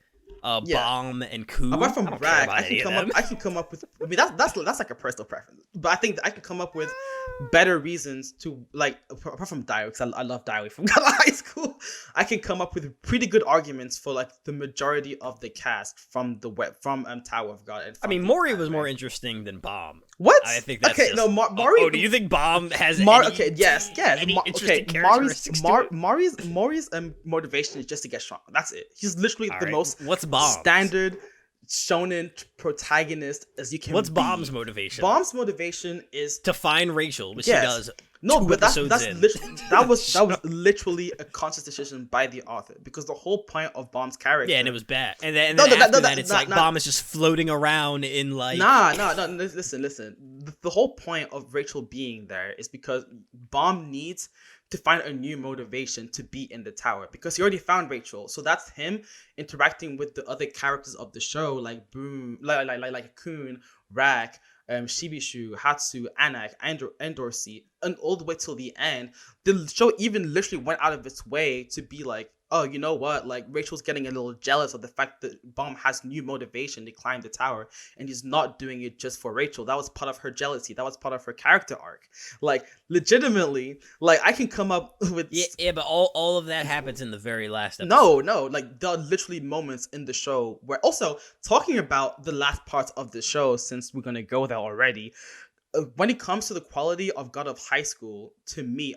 Yeah. Bomb and Coon. Apart from I don't care Bragg, about any of them. I can come up with. I mean, that's like a personal preference, but I think that I can come up with better reasons to like. Apart from Dio, because I love Dio from high school, I can come up with pretty good arguments for like the majority of the cast from the Tower of God. And I mean, from Mori the was more anime. interesting than Bomb. What? I think that's okay. just, No, Mari. Oh, do you think Bomb has Okay, yes. any interesting characteristics to it? Maury's motivation is just to get strong. That's it. He's literally All the right, most what's Bomb's? standard shonen protagonist as you can. What's be. Bomb's motivation? Bomb's motivation is To find Rachel, which Yes. she does. no, two but that's episodes in. literally, that was literally a conscious decision by the author because the whole point of Bomb's character. Yeah, and it was bad. And then, No, after no, that, it's like nah. Bomb is just floating around in like. Nah. Listen. The whole point of Rachel being there is because Bomb needs to find a new motivation to be in the tower because he already found Rachel. So that's him interacting with the other characters of the show, like Boom, like Kun, Rak, Shibishu, Hatsu, Anak, and Dorsey, and all the way till the end. The show even literally went out of its way to be like, oh, you know what? Like Rachel's getting a little jealous of the fact that Bomb has new motivation to climb the tower, and he's not doing it just for Rachel. That was part of her jealousy. That was part of her character arc. Like legitimately, like I can come up with Yeah, but all of that happens in the very last episode. no, like there are literally moments in the show where also talking about the last parts of the show, since we're gonna go there already. When it comes to the quality of God of High School, to me,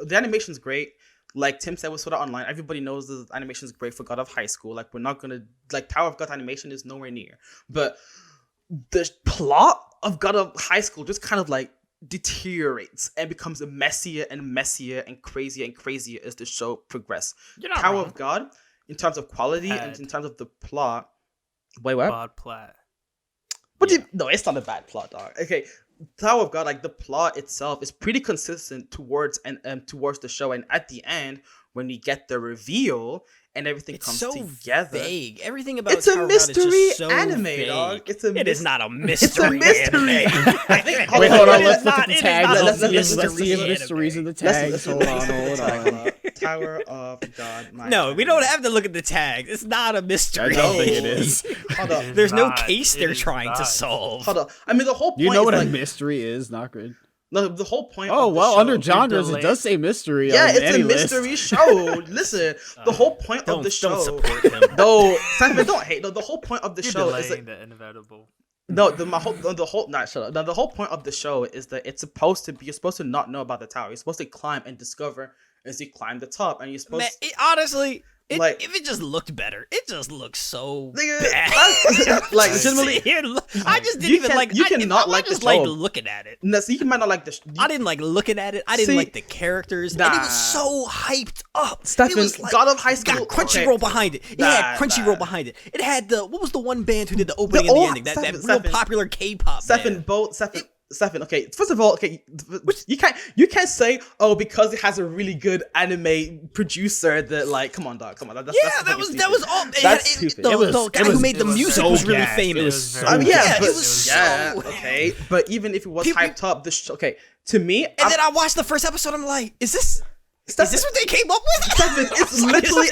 the animation's great. Like Tim said with Sword Art Online, everybody knows the animation is great for God of High School. Like we're not gonna like Tower of God animation is nowhere near, but the plot of God of High School just kind of like deteriorates and becomes messier and messier and crazier as the show progresses. You're not Tower wrong. of God, in terms of quality and in terms of the plot. Wait, what? Bod plat. What do you? No, it's not a bad plot, dog. Okay, Tower of God, like the plot itself is pretty consistent towards towards the show, and at the end when we get the reveal and everything It's comes so together. vague. Everything about It's a Tower of God is mystery just so anime, vague. dog. It is not a It's a mystery. mystery. Anime. I think. Wait, hold on. It Let's is look not- at the it is tags. not a Let's mystery see the anime. mysteries of the Let's tags. Hold on. Tower of God. No, we don't have to look at the tags. It's not a I mystery. don't think it is. Hold up. There's no Not. case It they're is trying to not. solve. Hold up. I mean, the whole point. You know what is a like, mystery is, not good. No, the whole point. Oh of the well, show, under genres, delayed. it does say mystery. Yeah, on it's any a list. mystery show. Listen, the whole point of the show. Don't support him. No, Simon, don't hate. No, the whole point of the You're show is delaying that the inevitable. no, the whole not shut up. No, the whole point of the show is that it's supposed to be you're supposed to not know about the tower. You're supposed to climb and discover as you climb the top, and you're supposed Man, honestly, Like- if it just looked better, it just looks so Nigga, bad. that's- like, legitimately, I just didn't You even can- like. you I cannot like the just like show. looking at it. No, so you might not like the. I didn't like looking at it. I didn't See, like the characters. And it nah. was so hyped up. Stefan, it was like, God of High School. got Crunchyroll okay. behind it. It Nah, had Crunchyroll nah. behind it. It had what was the one band who did the opening The and the old- ending? That Stefan, real Stefan. popular K-pop band. Stefan, okay. First of all, okay, you can't say because it has a really good anime producer that like, come on, dog, come on. That's That was all. That's stupid. The, It was- the guy it who was- made the it was music so was really gassed. It famous. was so I mean, yeah, Yeah, but, it was yeah, so- okay. But even if it was People- hyped up, okay, to me, And then I watched the first episode. I'm like, is this what they came up with? Stefan, it's literally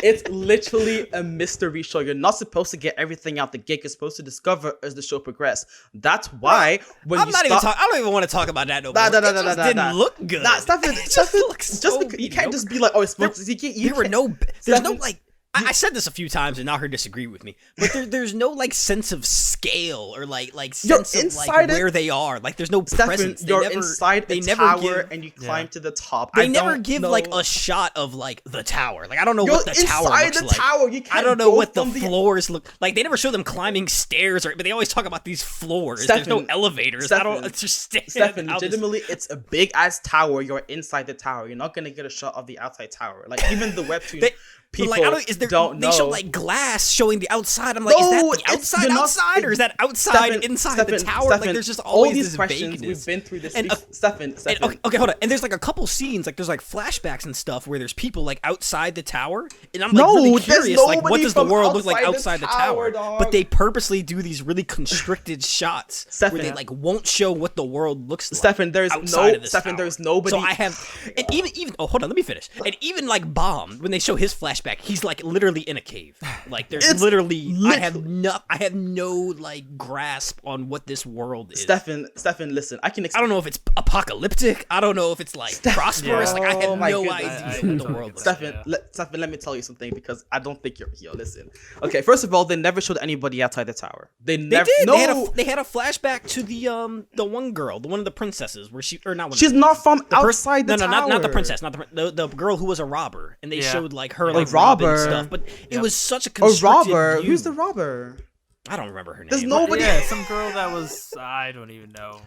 it's literally a mystery show. You're not supposed to get everything out the gate. You're supposed to discover as the show progresses. That's why when I'm you not stop, even talking. I don't even want to talk about that no more. Nah, It just didn't look good. Nah, Stefan, It just Stefan, looks just so because you can't mediocre. just be like, oh, it's supposed to. There were no. There's no Stefan, like. I said this a few times and not her disagree with me, but there's no like sense of scale or like You're sense of inside like it. where they are. Like there's no Stefan, presence. you're they never, inside they a never tower give, and you climb to the top. They I never don't give know. like a shot of like the tower. Like I don't know You're what the tower inside looks the like. tower. You can't I don't know go what the from floors look like. They never show them climbing stairs, but they always talk about these floors. There's no Stefan, elevators. I don't understand. Stefan, how this- legitimately, it's a big ass tower. You're inside the tower. You're not gonna get a shot of the outside tower. Like even the webtoon But people like, I don't, is there, don't know. They show like glass showing the outside. I'm like, is that No, the it's- outside you're not- outside, or is that outside Stefan, inside the tower? Stefan, like there's just all always these this questions. vagueness. We've been through this. And, Stefan, And, okay, hold on. And there's like a couple scenes, like there's like flashbacks and stuff where there's people like outside the tower, and I'm like No, really there's curious, like what nobody does the from world look like outside outside the the tower? tower, But dog. they purposely do these really constricted shots Stefan. where they like won't show what the world looks like. Stefan, there's outside no of this Stefan. tower. There's nobody. So I have, and even oh hold on, let me finish. And even like Bomb, when they show his flashback, he's like literally in a cave. Like there's It's literally I have no like grasp on what this world is. Stefan, listen, I can. I don't know if it's apocalyptic. I don't know if it's like prosperous. Like I Oh have my no goodness. idea I what the totally world get is. that. Stefan, let me tell you something because I don't think you're here. Listen. Okay, first of all, they never showed anybody outside the tower. They They never. did. No, They had a flashback to the one girl, the one of the princesses, where she or not one. she's of the, not from the pers- outside the no, tower. not the princess, not the girl who was a robber, and they Yeah. showed like her Yeah. like A robbing robber? stuff. But it was such a A constricted robber. view. Who's the robber? I don't remember her name. There's nobody. Yeah, some girl that was I don't even know.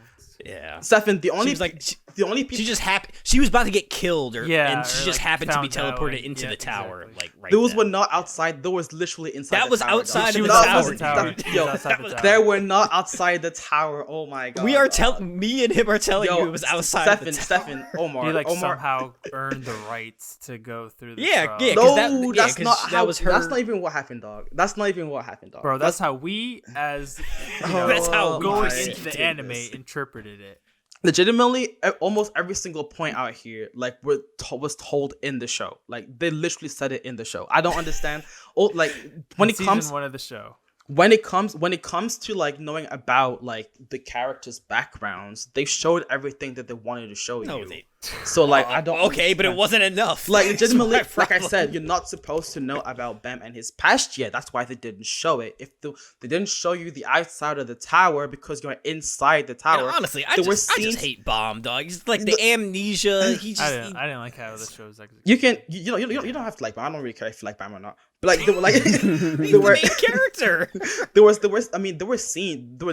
Yeah. Stefan, the She only was like the only people. she just happened. She was about to get killed, Yeah, and she or, just like, happened to be found out teleported and- into yeah, the tower, exactly. like right. Those then. were not outside. Those was literally inside. That the was tower, outside dog. of She the was That tower. outside the tower. that- She was yo, outside the tower. they were not outside the tower. Oh my god. We are dog. me and him are telling you it was outside of the tower. Stefan, Omar, He like Omar. somehow earned the rights to go through the Yeah, trial. yeah. No, 'cause that- that's 'cause not that how. was her- That's not even what happened, dog. That's not even what happened, dog. Bro, that's how we as you know, That's how we going perceived into the it. anime interpreted it. legitimately almost every single point out here like was told in the show. Like they literally said it in the show. I don't understand. Oh, like when it Season comes 1 of the show. when it comes to like knowing about like the characters' backgrounds, they showed everything that they wanted to show No, you. they. So like I don't. Okay, but it understand. wasn't enough. Like That's legitimately, my like I problem. said, you're not supposed to know about Bam and his past yet. That's why they didn't show it. If they didn't show you the outside of the tower because you're inside the And tower. honestly, I there were just scenes- hate Bomb, dog. He's like the amnesia. He just. I didn't like how the show was executed. You can you don't have to like Bam. I don't really care if you like Bam or not. But like they were like He's there the were main character. there was I mean there were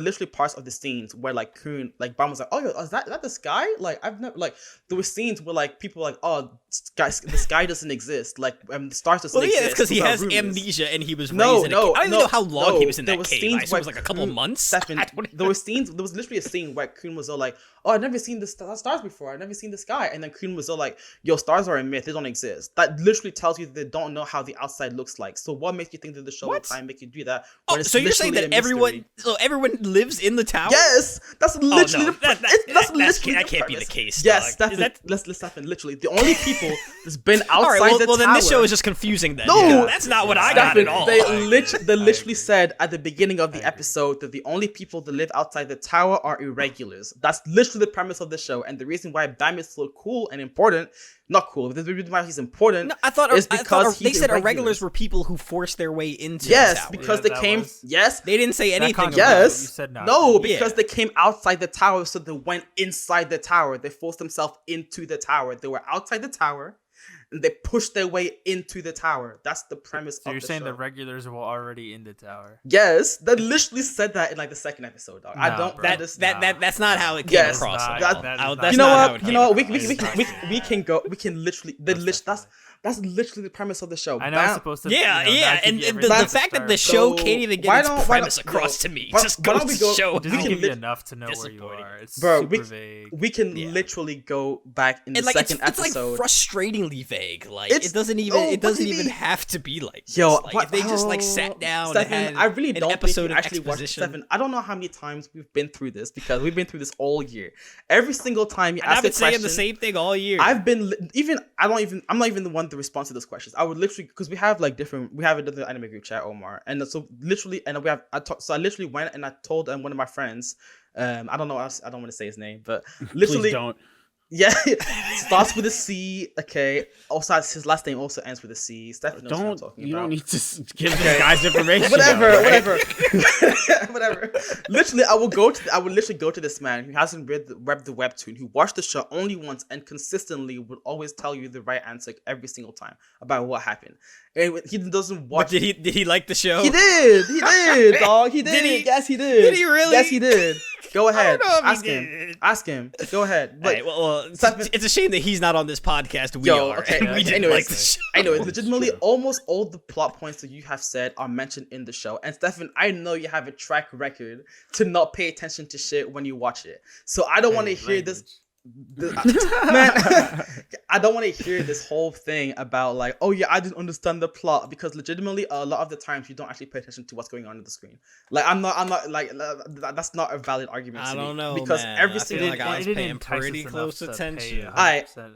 literally parts of the scenes where like Kun like Bam was like, oh is that the sky? Like I've never like there were scenes where like people were like, oh the sky doesn't exist, like the stars doesn't Well, exist. yeah, it's because he Those are has rumors. amnesia and he was No, raised in a no, cave. I don't even no, know how long he no. was in There that was cave. scenes I assume it where was like a couple Kun- months. Stefan, I don't there was literally a scene where Kun was all like, oh I've never seen the stars before, I've never seen the sky, and then Kun was all like, yo, stars are a myth, they don't exist. That literally tells you that they don't know how the outside looks like. So what makes you think that the show will What? try and make you do that? Oh, when it's so you're saying literally that a everyone, mystery? everyone lives in the tower? Yes, that's literally no, the that literally can't be the premise. case. Yes, dog. Stefan, Is that- let's Stefan. Literally, the only people that's been outside all right. Well, the well, tower. then this show is just confusing. Then No, because that's not what I got Stefan, at all. They, I they literally agree. said at the beginning of the episode that the only people that live outside the tower are irregulars. That's literally the premise of the show, and the reason why Bam is so cool and important. Not cool, but the reason why he's important No, I thought is because they he's said irregulars. irregulars were people who forced their way into the Yes, tower. because Yeah, they that came. was- Yes, They didn't say anything. kind of- about it. yes. You said not. No, because Yeah. they came outside the tower, so they went inside the tower. They forced themselves into the tower. They were outside the tower, and they pushed their way into the tower. That's the premise So of you're the saying show. the regulars were already in the tower? Yes, they literally said that in like the second episode, dog. I Nah, don't bro. understand. That's not how it came Yes, across. Nah, at that- all. that is I- not- that's You know not how what? it You came know what? across. We can go. We can literally. That's literally the premise of the show. I know it's supposed to. Yeah, you know, yeah, not give and you the everything Bam- to fact that start the with. show So, can't even why get its don't- why premise don't- across yo, to me why- just why don't goes we to go- show It doesn't we how can give you lit- enough to know where you disappointing. are. It's Bro, super vague. we can Yeah. literally go back in the and like second it's like episode. frustratingly vague. Like It's- it doesn't oh, even what do you mean? have to be like this. Yo, Like, what- if they just like oh, sat down Stefan, and had I really an don't think episode you of actually watched exposition. Stefan. I don't know how many times we've been through this because we've been through this all year. Every single time you And I've ask a been saying question, the same thing all year. I'm not even the one to respond to those questions. I would literally because we have another anime group chat, Omar, and so literally, and I literally went and I told one of my friends, I don't know, I don't want to say his name, but literally, Please don't. yeah, starts with a C. Okay, also his last name also ends with a C. Stefan knows what I'm Don't talking you about. don't need to give these guys information. Whatever, though, right? whatever. Literally, I would literally go to this man who hasn't read the webtoon, who watched the show only once and consistently would always tell you the right answer every single time about what happened. And he doesn't watch. But did he like the show? He did, dog. He did. Did he? Yes, he did. Did he really? Yes, he did. Go ahead. know if he Ask him. did. Ask him. Go ahead. But Alright, well, Stefan- it's a shame that he's not on this podcast. We Yo, are. okay, And we didn't anyways. like the show. anyways, legitimately, almost all the plot points that you have said are mentioned in the show. And Stefan, I know you have a track record to not pay attention to shit when you watch it. So I don't want to hear this. Man, I don't want to hear this whole thing about like, oh yeah, I didn't understand the plot, because legitimately a lot of the times you don't actually pay attention to what's going on the screen. Like I'm not like that's not a valid argument. I to me, don't know, because man. every I feel single like I was It didn't paying entice pretty us close enough to pay attention. 100% Alright. attention.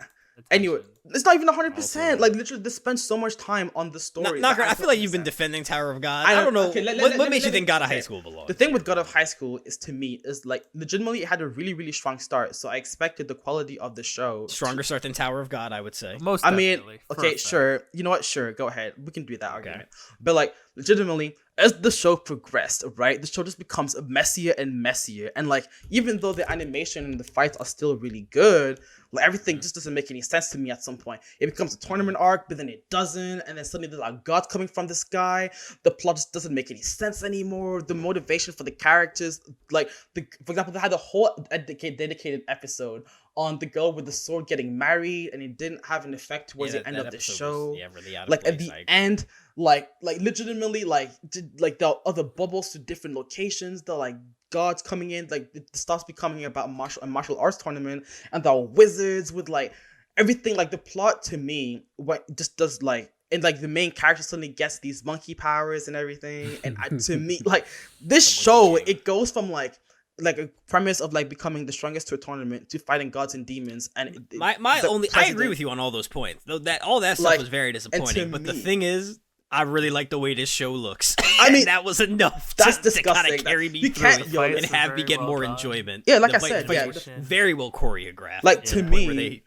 Anyway, It's not even 100%. Like literally, they spend so much time on the story. Knocker, that I feel like you've been understand. defending Tower of God. I I don't know. okay, What makes you think God of okay. High School belongs? The thing with God of High School is, to me, is like legitimately it had a really, really strong start. So I expected the quality of the show Stronger start than Tower of God, I would say. Most I mean, definitely, for a okay, fact. sure. You know what? Sure, go ahead. We can do that argument. But like, legitimately, as the show progressed, right, the show just becomes messier and messier. And like, even though the animation and the fights are still really good, like everything just doesn't make any sense to me at some point. It becomes a tournament arc, but then it doesn't, and then suddenly there's like God coming from the sky. The plot just doesn't make any sense anymore. The motivation for the characters, like for example, they had a whole dedicated episode on the girl with the sword getting married, and it didn't have an effect towards the end of the show. Really out of Like place, at the end, like legitimately, like there are other bubbles to different locations. The like gods coming in, like it starts becoming about martial arts tournament, and the wizards with like everything. Like the plot to me, what just does like. And like the main character suddenly gets these monkey powers and everything, and to me, like this show, it goes from like a premise of like becoming the strongest to a tournament to fighting gods and demons, and I agree with you on all those points. Though that all that stuff Like, was very disappointing. But the me- thing is, I really like the way this show looks. I mean, that was enough. that's to kind disgusting. of carry me You through can't- yo, and listen, have me very get well more done. enjoyment. Yeah, like The I fight- said, the yeah, fights were very well choreographed. Like, to to the point me, where they-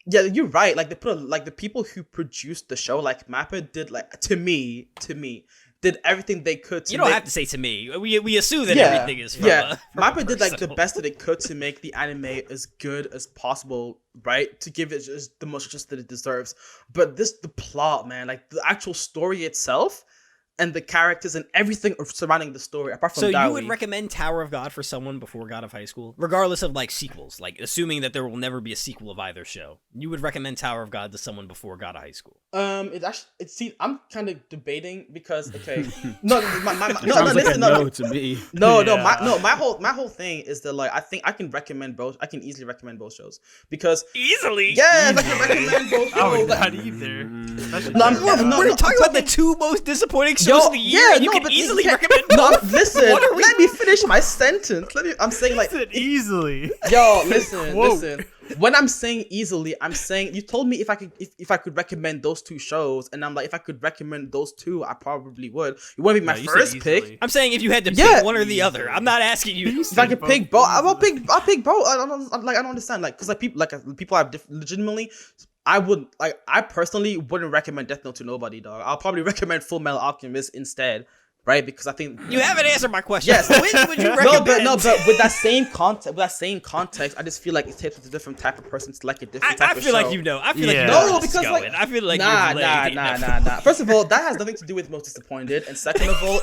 yeah, you're right. Like they put like the people who produced the show, like Mappa, did like to me, did everything they could to you don't make, have to say to me. We assume that yeah, everything is from yeah. from a Mappa did like the person. best that it could to make the anime as good as possible, right? To give it just the most justice that it deserves. But the plot, man, like the actual story itself, and the characters and everything surrounding the story, apart from So Dawi. you would recommend Tower of God for someone before God of High School, regardless of like sequels, like assuming that there will never be a sequel of either show. You would recommend Tower of God to someone before God of High School. See, I'm kind of debating because okay, no, no, Sounds like listen, a no, no to me. No, Yeah. my whole thing is that like I think I can recommend both. I can easily recommend both shows because Easily. yes, I can recommend both I would shows. Like, not either. Especially No, I'm- Tower of no, We're God. talking I'm about the two most disappointing shows yo, of the year, yeah, and you no, can but easily you can't- recommend No, both. listen, What are we- let me finish my sentence. I'm saying like, Listen, easily. yo, listen, Quote. listen. When I'm saying easily, I'm saying you told me if I could recommend those two shows, and I'm like, if I could recommend those two, I probably would. It wouldn't be my No, you said first pick. easily. I'm saying if you had to Yeah. pick one or the other. I'm not asking you. If I could both pick both, easily. I'll pick both. I don't understand, like, because people have legitimately. I personally wouldn't recommend Death Note to nobody, dog. I'll probably recommend Full Metal Alchemist instead, right? Because I think You haven't answered my question. Yes. Which would you recommend? but with that same context, I just feel like it takes a different type of person to like a different type I of feel show. like you know. I feel like you Yeah. know No, where this is because, like, going. I feel like nah. you've laid- First of all, that has nothing to do with most disappointed, and second of all,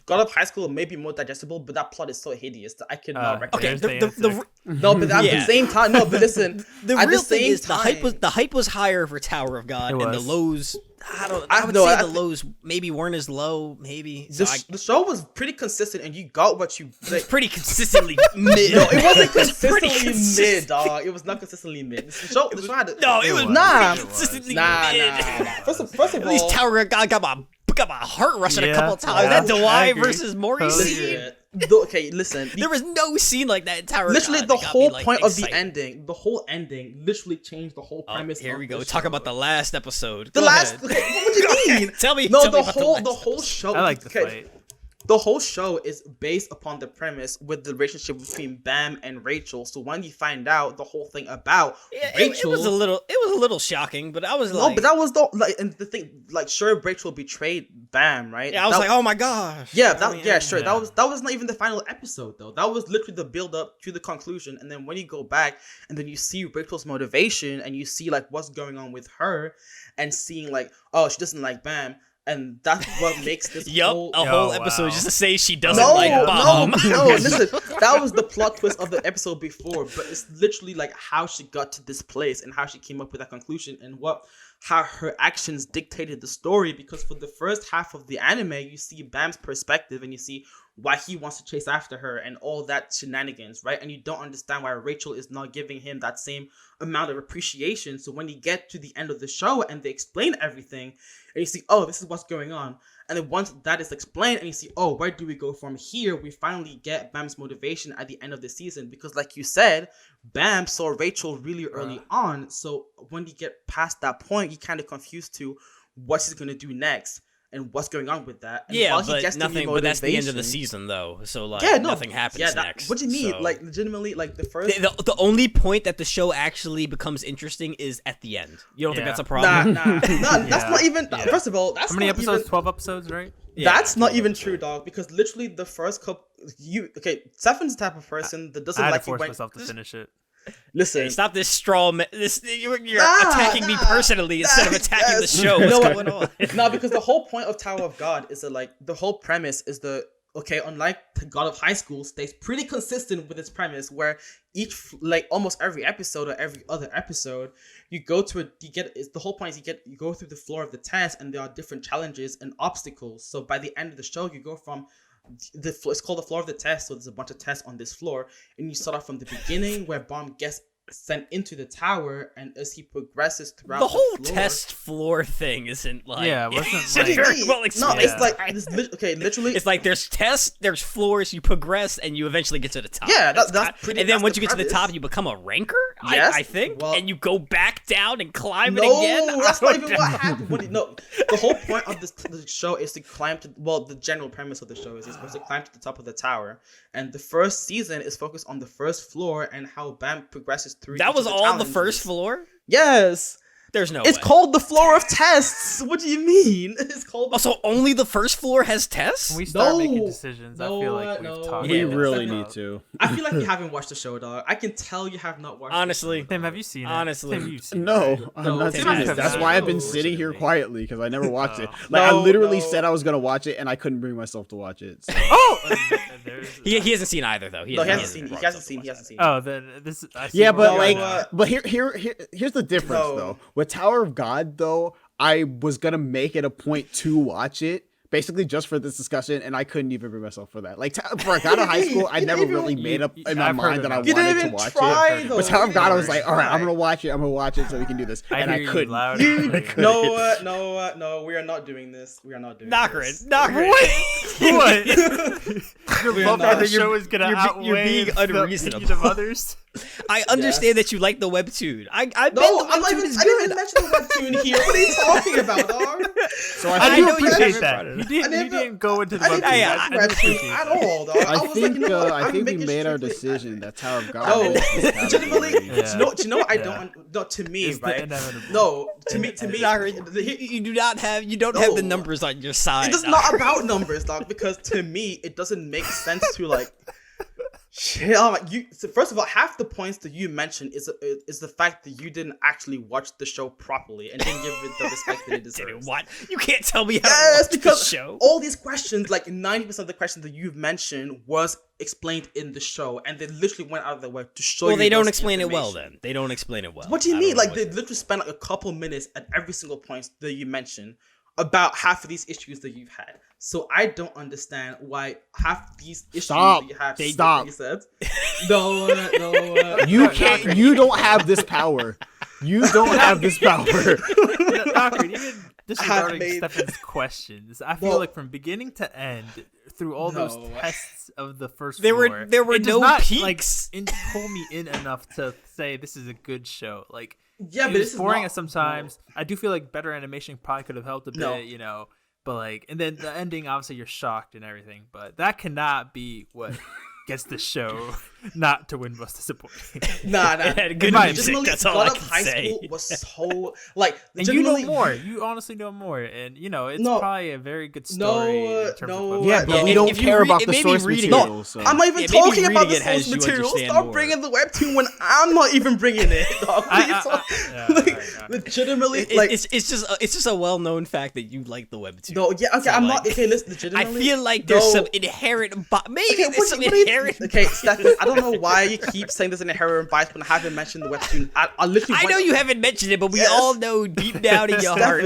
God of High School may be more digestible, but that plot is so hideous that I cannot recommend. Okay, Here's the, the the, answer. No, but at Yeah. the same time, no, but listen, the at real the thing same is time, the hype was higher for Tower of God, It and the was. lows. I would No, say I the think- lows maybe weren't as low. Maybe so the show was pretty consistent, and you got what you. Like, pretty consistently mid. no, it wasn't It's pretty consistently consistent. mid, dog. It was not consistently mid. The show had No, it was Nah. consistently Nah. mid. First of At least all, Tower of God got my heart rushing a Yeah, couple times. yeah, That I Dewey agree. versus Mori Totally scene. agree. okay, listen. There was no scene like that in Tower Literally, of God. the that got me, whole like, point of the excited. ending, literally changed the whole Oh, premise. here of we the go. Talk show. about the last episode. The Go last. ahead. Okay, what do you mean? Tell me. No, tell me the about whole last whole episode. show. I like the okay, fight. The whole show is based upon the premise with the relationship between Bam and Rachel. So when you find out the whole thing about Yeah, Rachel, it was a little shocking, but I was no, like, but that was the like, and the thing, like, sure, Rachel betrayed Bam, right? yeah, I was That- like, oh my gosh. yeah, I mean, sure. yeah. That was not even the final episode though. That was literally the build up to the conclusion. And then when you go back and then you see Rachel's motivation and you see like what's going on with her, and seeing like, oh, she doesn't like Bam, and that's what makes this Yup, whole. a whole Oh, episode wow. just to say she doesn't No, like Bomb. no, listen. That was the plot twist of the episode before, but it's literally like how she got to this place and how she came up with that conclusion and how her actions dictated the story. Because for the first half of the anime, you see Bam's perspective and you see why he wants to chase after her and all that shenanigans, right? And you don't understand why Rachel is not giving him that same amount of appreciation. So when you get to the end of the show and they explain everything, and you see, oh, this is what's going on. And then once that is explained and you see, oh, where do we go from here? We finally get Bam's motivation at the end of the season. Because like you said, Bam saw Rachel really early on. So when you get past that point, you're kind of confused to what he's going to do next and what's going on with that. And Yeah, while he but gets the nothing. new But that's the end of the motivation- season, though. So like, Yeah, no, nothing happens next. What do you mean? so- Like, legitimately, like the first... The only point that the show actually becomes interesting is at the end. You don't think Yeah. that's a problem? Nah, that's not even... Yeah. First of all, that's How many not episodes? even... 12 episodes, right? Yeah, That's not 12 even episodes. true, dog. Because literally the first couple... Stefan's the type of person that doesn't I had like to force when... myself to finish it. Listen, Hey, stop this straw man. You're Nah, attacking me personally instead of attacking the yes. show. You know What's what? going on? no, because the whole point of Tower of God is that, like, the whole premise is unlike the God of High School, stays pretty consistent with its premise, where each, like, almost every episode or every other episode, the whole point is you go through the floor of the test, and there are different challenges and obstacles. So by the end of the show, you go from it's called the floor of the test, so there's a bunch of tests on this floor, and you start off from the beginning where Bomb gets sent into the tower, and as he progresses throughout The whole floor, test floor thing isn't like Yeah, it wasn't it's like- very well no, explained. it's like literally. It's like there's tests, there's floors, you progress, and you eventually get to the top. Yeah, that's kind- pretty- And then that's once the you get to the premise. top, you become a ranker. Yes, I think, well- and you go back down and climb it No, again. that's I not don't even know. what happened. No, the whole point of the show is to climb to. Well, the general premise of the show is you're supposed to climb to the top of the tower, and the first season is focused on the first floor and how Bam progresses through. That each was of all the challenges. first floor. Yes, There's no it's way. called the floor of tests. What do you mean? It's called. Also, only the first floor has tests. When we start making No. decisions, No, I feel like we've no. talked We Yeah, about really this need enough. to. I feel like you haven't watched the show, dog. I can tell you have not watched. Honestly. Tim, have you seen it? Honestly. Tim, you've seen it, No, right? I'm No, not Tim seeing has it. That's not. why I've been No. sitting here quietly because I never watched it. Oh. Like I No, literally no. said I was gonna watch it and I couldn't bring myself to watch it. So. Oh, He hasn't seen either though. No, he hasn't seen. He brought hasn't himself seen. to He watch hasn't seen. Oh, then this. I see Yeah, what but you're like, doing now. but here's the difference No. though. With Tower of God though, I was gonna make it a point to watch it. Basically, just for this discussion, and I couldn't even bring myself for that. Like, for a God of High School, I You never didn't really even- made up in my I've heard mind that I enough. You wanted didn't to even watch try, it. though. But Tower of You God, I didn't was like, even all right, I'm try. gonna watch it. I'm gonna watch it so we can do this. I And hear I you couldn't. loud. No, we are not doing this. We are not doing Knocker this. it. Knocker What? it. Your We're love not- for the show is gonna you're being outweigh the unreasonable. need of others. I understand that you like the webtoon. I bet No, the I'm not webtoon even. is I didn't good. even mention the webtoon here. What are you talking about, dog? So I I do know you appreciate haven't that. brought it He up. didn't. I He never- didn't go into the I didn't webtoon. Yeah, mention I the do webtoon appreciate at that. all, dog. I was like, think you know what? I I'm think we making made our strictly- decision that Tower of God. No, is this legitimately. category. Yeah. Do you know what I Yeah. don't? No, to me, It's the right? inevitable. No, to me. Knocker, you do not have you don't have the No. numbers on your side. It's not about numbers, dog. Because to me, it doesn't make sense to like. Shit, oh my, so first of all, half the points that you mentioned is the fact that you didn't actually watch the show properly and didn't give it the respect that it deserves. What? You can't tell me how to Yes, watch because the show. all these questions, like 90% of the questions that you've mentioned, was explained in the show, and they literally went out of their way to show you. Well, they don't those explain it well. information. Then they don't explain it well. What do you I mean? don't know Like what they to- literally spent like a couple minutes at every single point that you mentioned about half of these issues that you've had. So I don't understand why half these issues Stop. that you have. Stop. You said no. You can't. You don't have this power. You don't have this power. Knocker, even disregarding made- Stefan's questions, I feel Well- like from beginning to end, through all those No. tests of the first There were- floor, there were it does no not, peaks. Like, pull me in enough to say this is a good show. Like, Yeah, it but was this is boring not- at sometimes. I do feel like better animation probably could have helped a bit, No. you know. But like, and then the ending, obviously you're shocked and everything, but that cannot be what gets the show not to win most disappointing. Nah. It had good my music. Legitimately, That's all God I of can High say. School was so like. And you know legitimately- more. You honestly know more, and you know it's No. probably a very good No, story. in terms no, of Yeah, but No. we If- don't if you care read- about it the may be source reading- material. No, So. I'm not even Yeah, maybe talking about the reading it has source you material. understand Stop more. bringing the webtoon when I'm not even bringing it. Dog. What are you talking- yeah, like, alright. legitimately, It- like it's just a well-known fact that you like the webtoon. no, yeah, okay, So, I'm like, not okay. Listen, I legitimately, feel like there's no. some inherent maybe Okay, there's some what do you- inherent okay, Stefan, I don't know why you keep saying there's an inherent bias when I haven't mentioned the webtoon. I literally. I know you haven't mentioned it, but we all know deep down in your heart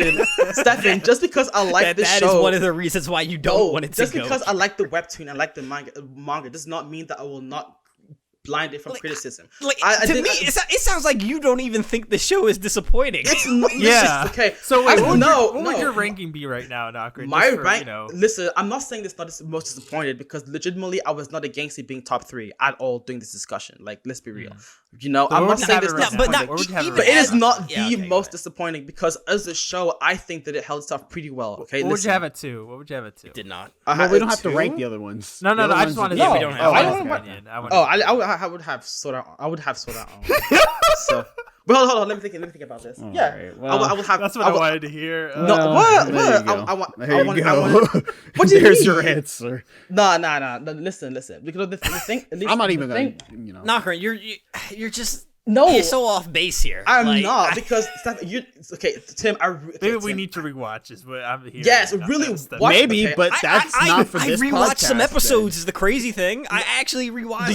Stefan, just because I like this that show, is one of the reasons why you don't want it to just go. because I like the webtoon and like the manga does not mean that I will not blind it from criticism. Like to me, it sounds like you don't even think the show is disappointing. It's not, Yeah. okay. So wait, what would your ranking be right now, Knocker? My rank. Listen, I'm not saying this not most disappointed because legitimately I was not against it being top 3 at all during this discussion. Like, let's be real. You know, I'm not saying this not disappointing, but it is not the most disappointing because as a show, I think that it held itself pretty well. Okay, what would you have at 2? What would you have at 2? It did not. No, we don't have to rank the other ones. No. I just want to. we don't have. I would have Sword Art. I would have Sword Art. So, but hold on. Let me think about this. Yeah, right, well, I would have. That's what I wanted to hear. No, what? There you go. I want. What do you There's mean? your answer. No. Listen. Because the thing. I'm not even going to, Knocker, you're just. No, you're so off base here. I'm not because okay, Tim. Maybe we need to rewatch. Is what I'm hearing. Yes, really. Watch, maybe, okay. but that's not for this podcast. I rewatched some episodes. Is the crazy thing. I actually rewatched.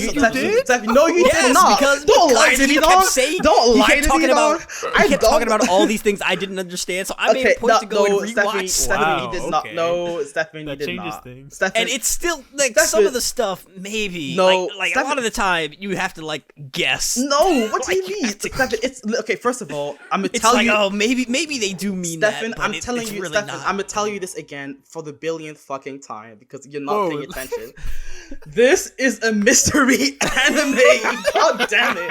No, you did not. Don't lie to me, dog. Don't lie to me, dog. I kept talking about all these things I didn't understand, so I made a point to go and rewatch. Stephanie did not. No, Stephanie did not. And it's still like some of the stuff. Maybe like a lot of the time you have to like guess. No, what do you mean? It's okay. First of all, I'm gonna tell you. Oh, maybe they do mean Stefan, that. But I'm telling you, really Stefan. not. I'm gonna tell you this again for the billionth fucking time because you're not paying attention. This is a mystery anime. God damn it!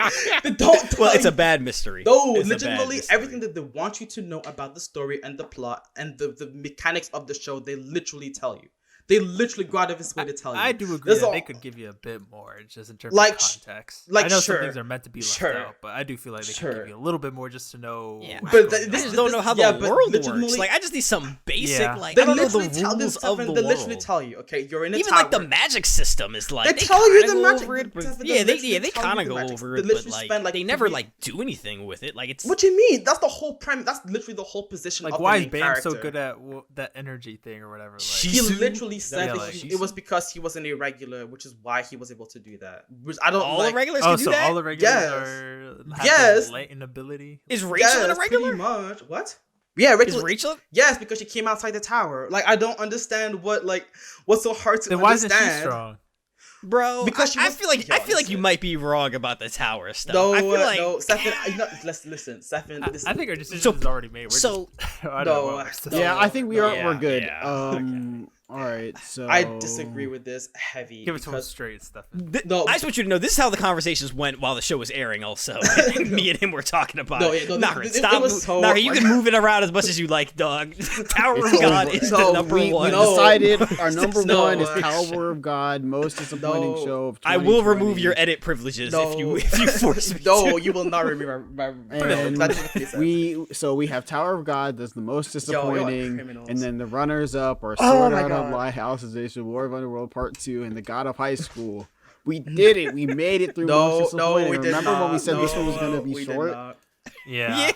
Well, it's a bad mystery. No, legitimately, everything that they want you to know about the story and the plot and the mechanics of the show, they literally tell you. They literally go out of his way to tell you. I do agree that they could give you a bit more just in terms of context. Like, I know sure, some things are meant to be left out, but I do feel like they could give you a little bit more just to know. Yeah, but I just don't know how the world works. Like, I just need some basic, like, I don't know the rules of the world. They literally tell you, okay, you're in a even tower. like the magic system is like they tell you the magic. They kind of go over it, but like they never like do anything with it. Like it's what you mean? That's the whole premise. That's literally the whole position. Like, of why the is main Bam character. so good at that energy thing or whatever? Like, he literally said it was because he was an irregular, which is why he was able to do that. Which I don't. All the regulars can do that. All the regulars yes. Latent ability. Is Rachel an irregular? Pretty much. What? Yeah, Rachel. Is Rachel? Yes, because she came outside the tower. Like, I don't understand what's so hard to then understand. Why isn't she strong? Bro, because I feel like you might be wrong about the tower stuff. No, I feel like, no, Stefan. Let's listen, Stefan. I think our decision is already made. I think we're good. Yeah, all right, so I disagree with this heavy. Give it to him straight, Stefan. I just want you to know this is how the conversations went while the show was airing. Also, me and him were talking about. Knocker, stop. Knocker, you can move it around as much as you like, dog. Tower of God is the number one. We decided our number one is Tower of God, most disappointing show of 2020. I will remove your edit privileges if you force me. No, you will not remove my privileges. We have Tower of God that's the most disappointing, and then the runners up are Sword Art Online Alicization, War of Underworld Part 2, and The God of High School. We did it. We made it through most disappointing. We did Remember not. when we said this one was going to be short? Yeah.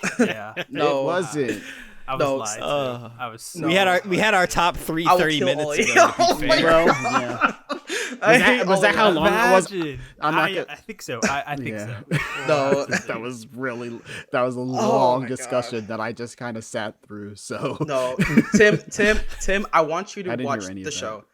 No, it wasn't. I was lying. I was. So we had our top 30 minutes ago. Was that how long it was? I think so. I think so. No, that was a long discussion that I just kind of sat through. So no, Tim, I want you to watch the show.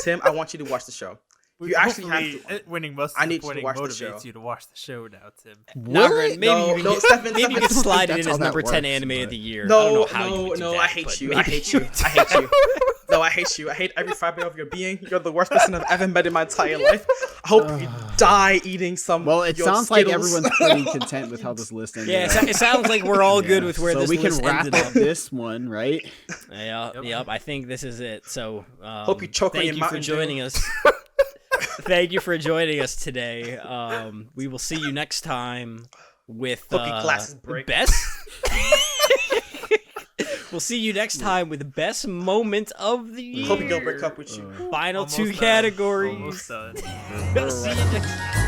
Tim, I want you to watch the show. You actually have to. Winning most disappointing motivates you to watch the show now, Tim. Really? Maybe you can slide it in as number 10 works, anime of the year. No, I hate you. I hate you. No, I hate you. I hate every fiber of your being. You're the worst person I've ever met in my entire life. I hope you die eating some. Well, it sounds Skittles. like everyone's pretty content with how this list ended. Yeah, it sounds like we're all good with where this list ended up. So we can wrap up this one, right? Yep. I think this is it. So hope you choke on your Mountain Dew. Thank you for joining us. Thank you for joining us today. We will see you next time with hope your glasses break. Best. We'll see you next time with the best moment of the year. Hope you don't break up with you. Final 2 categories. Almost done. See you next time.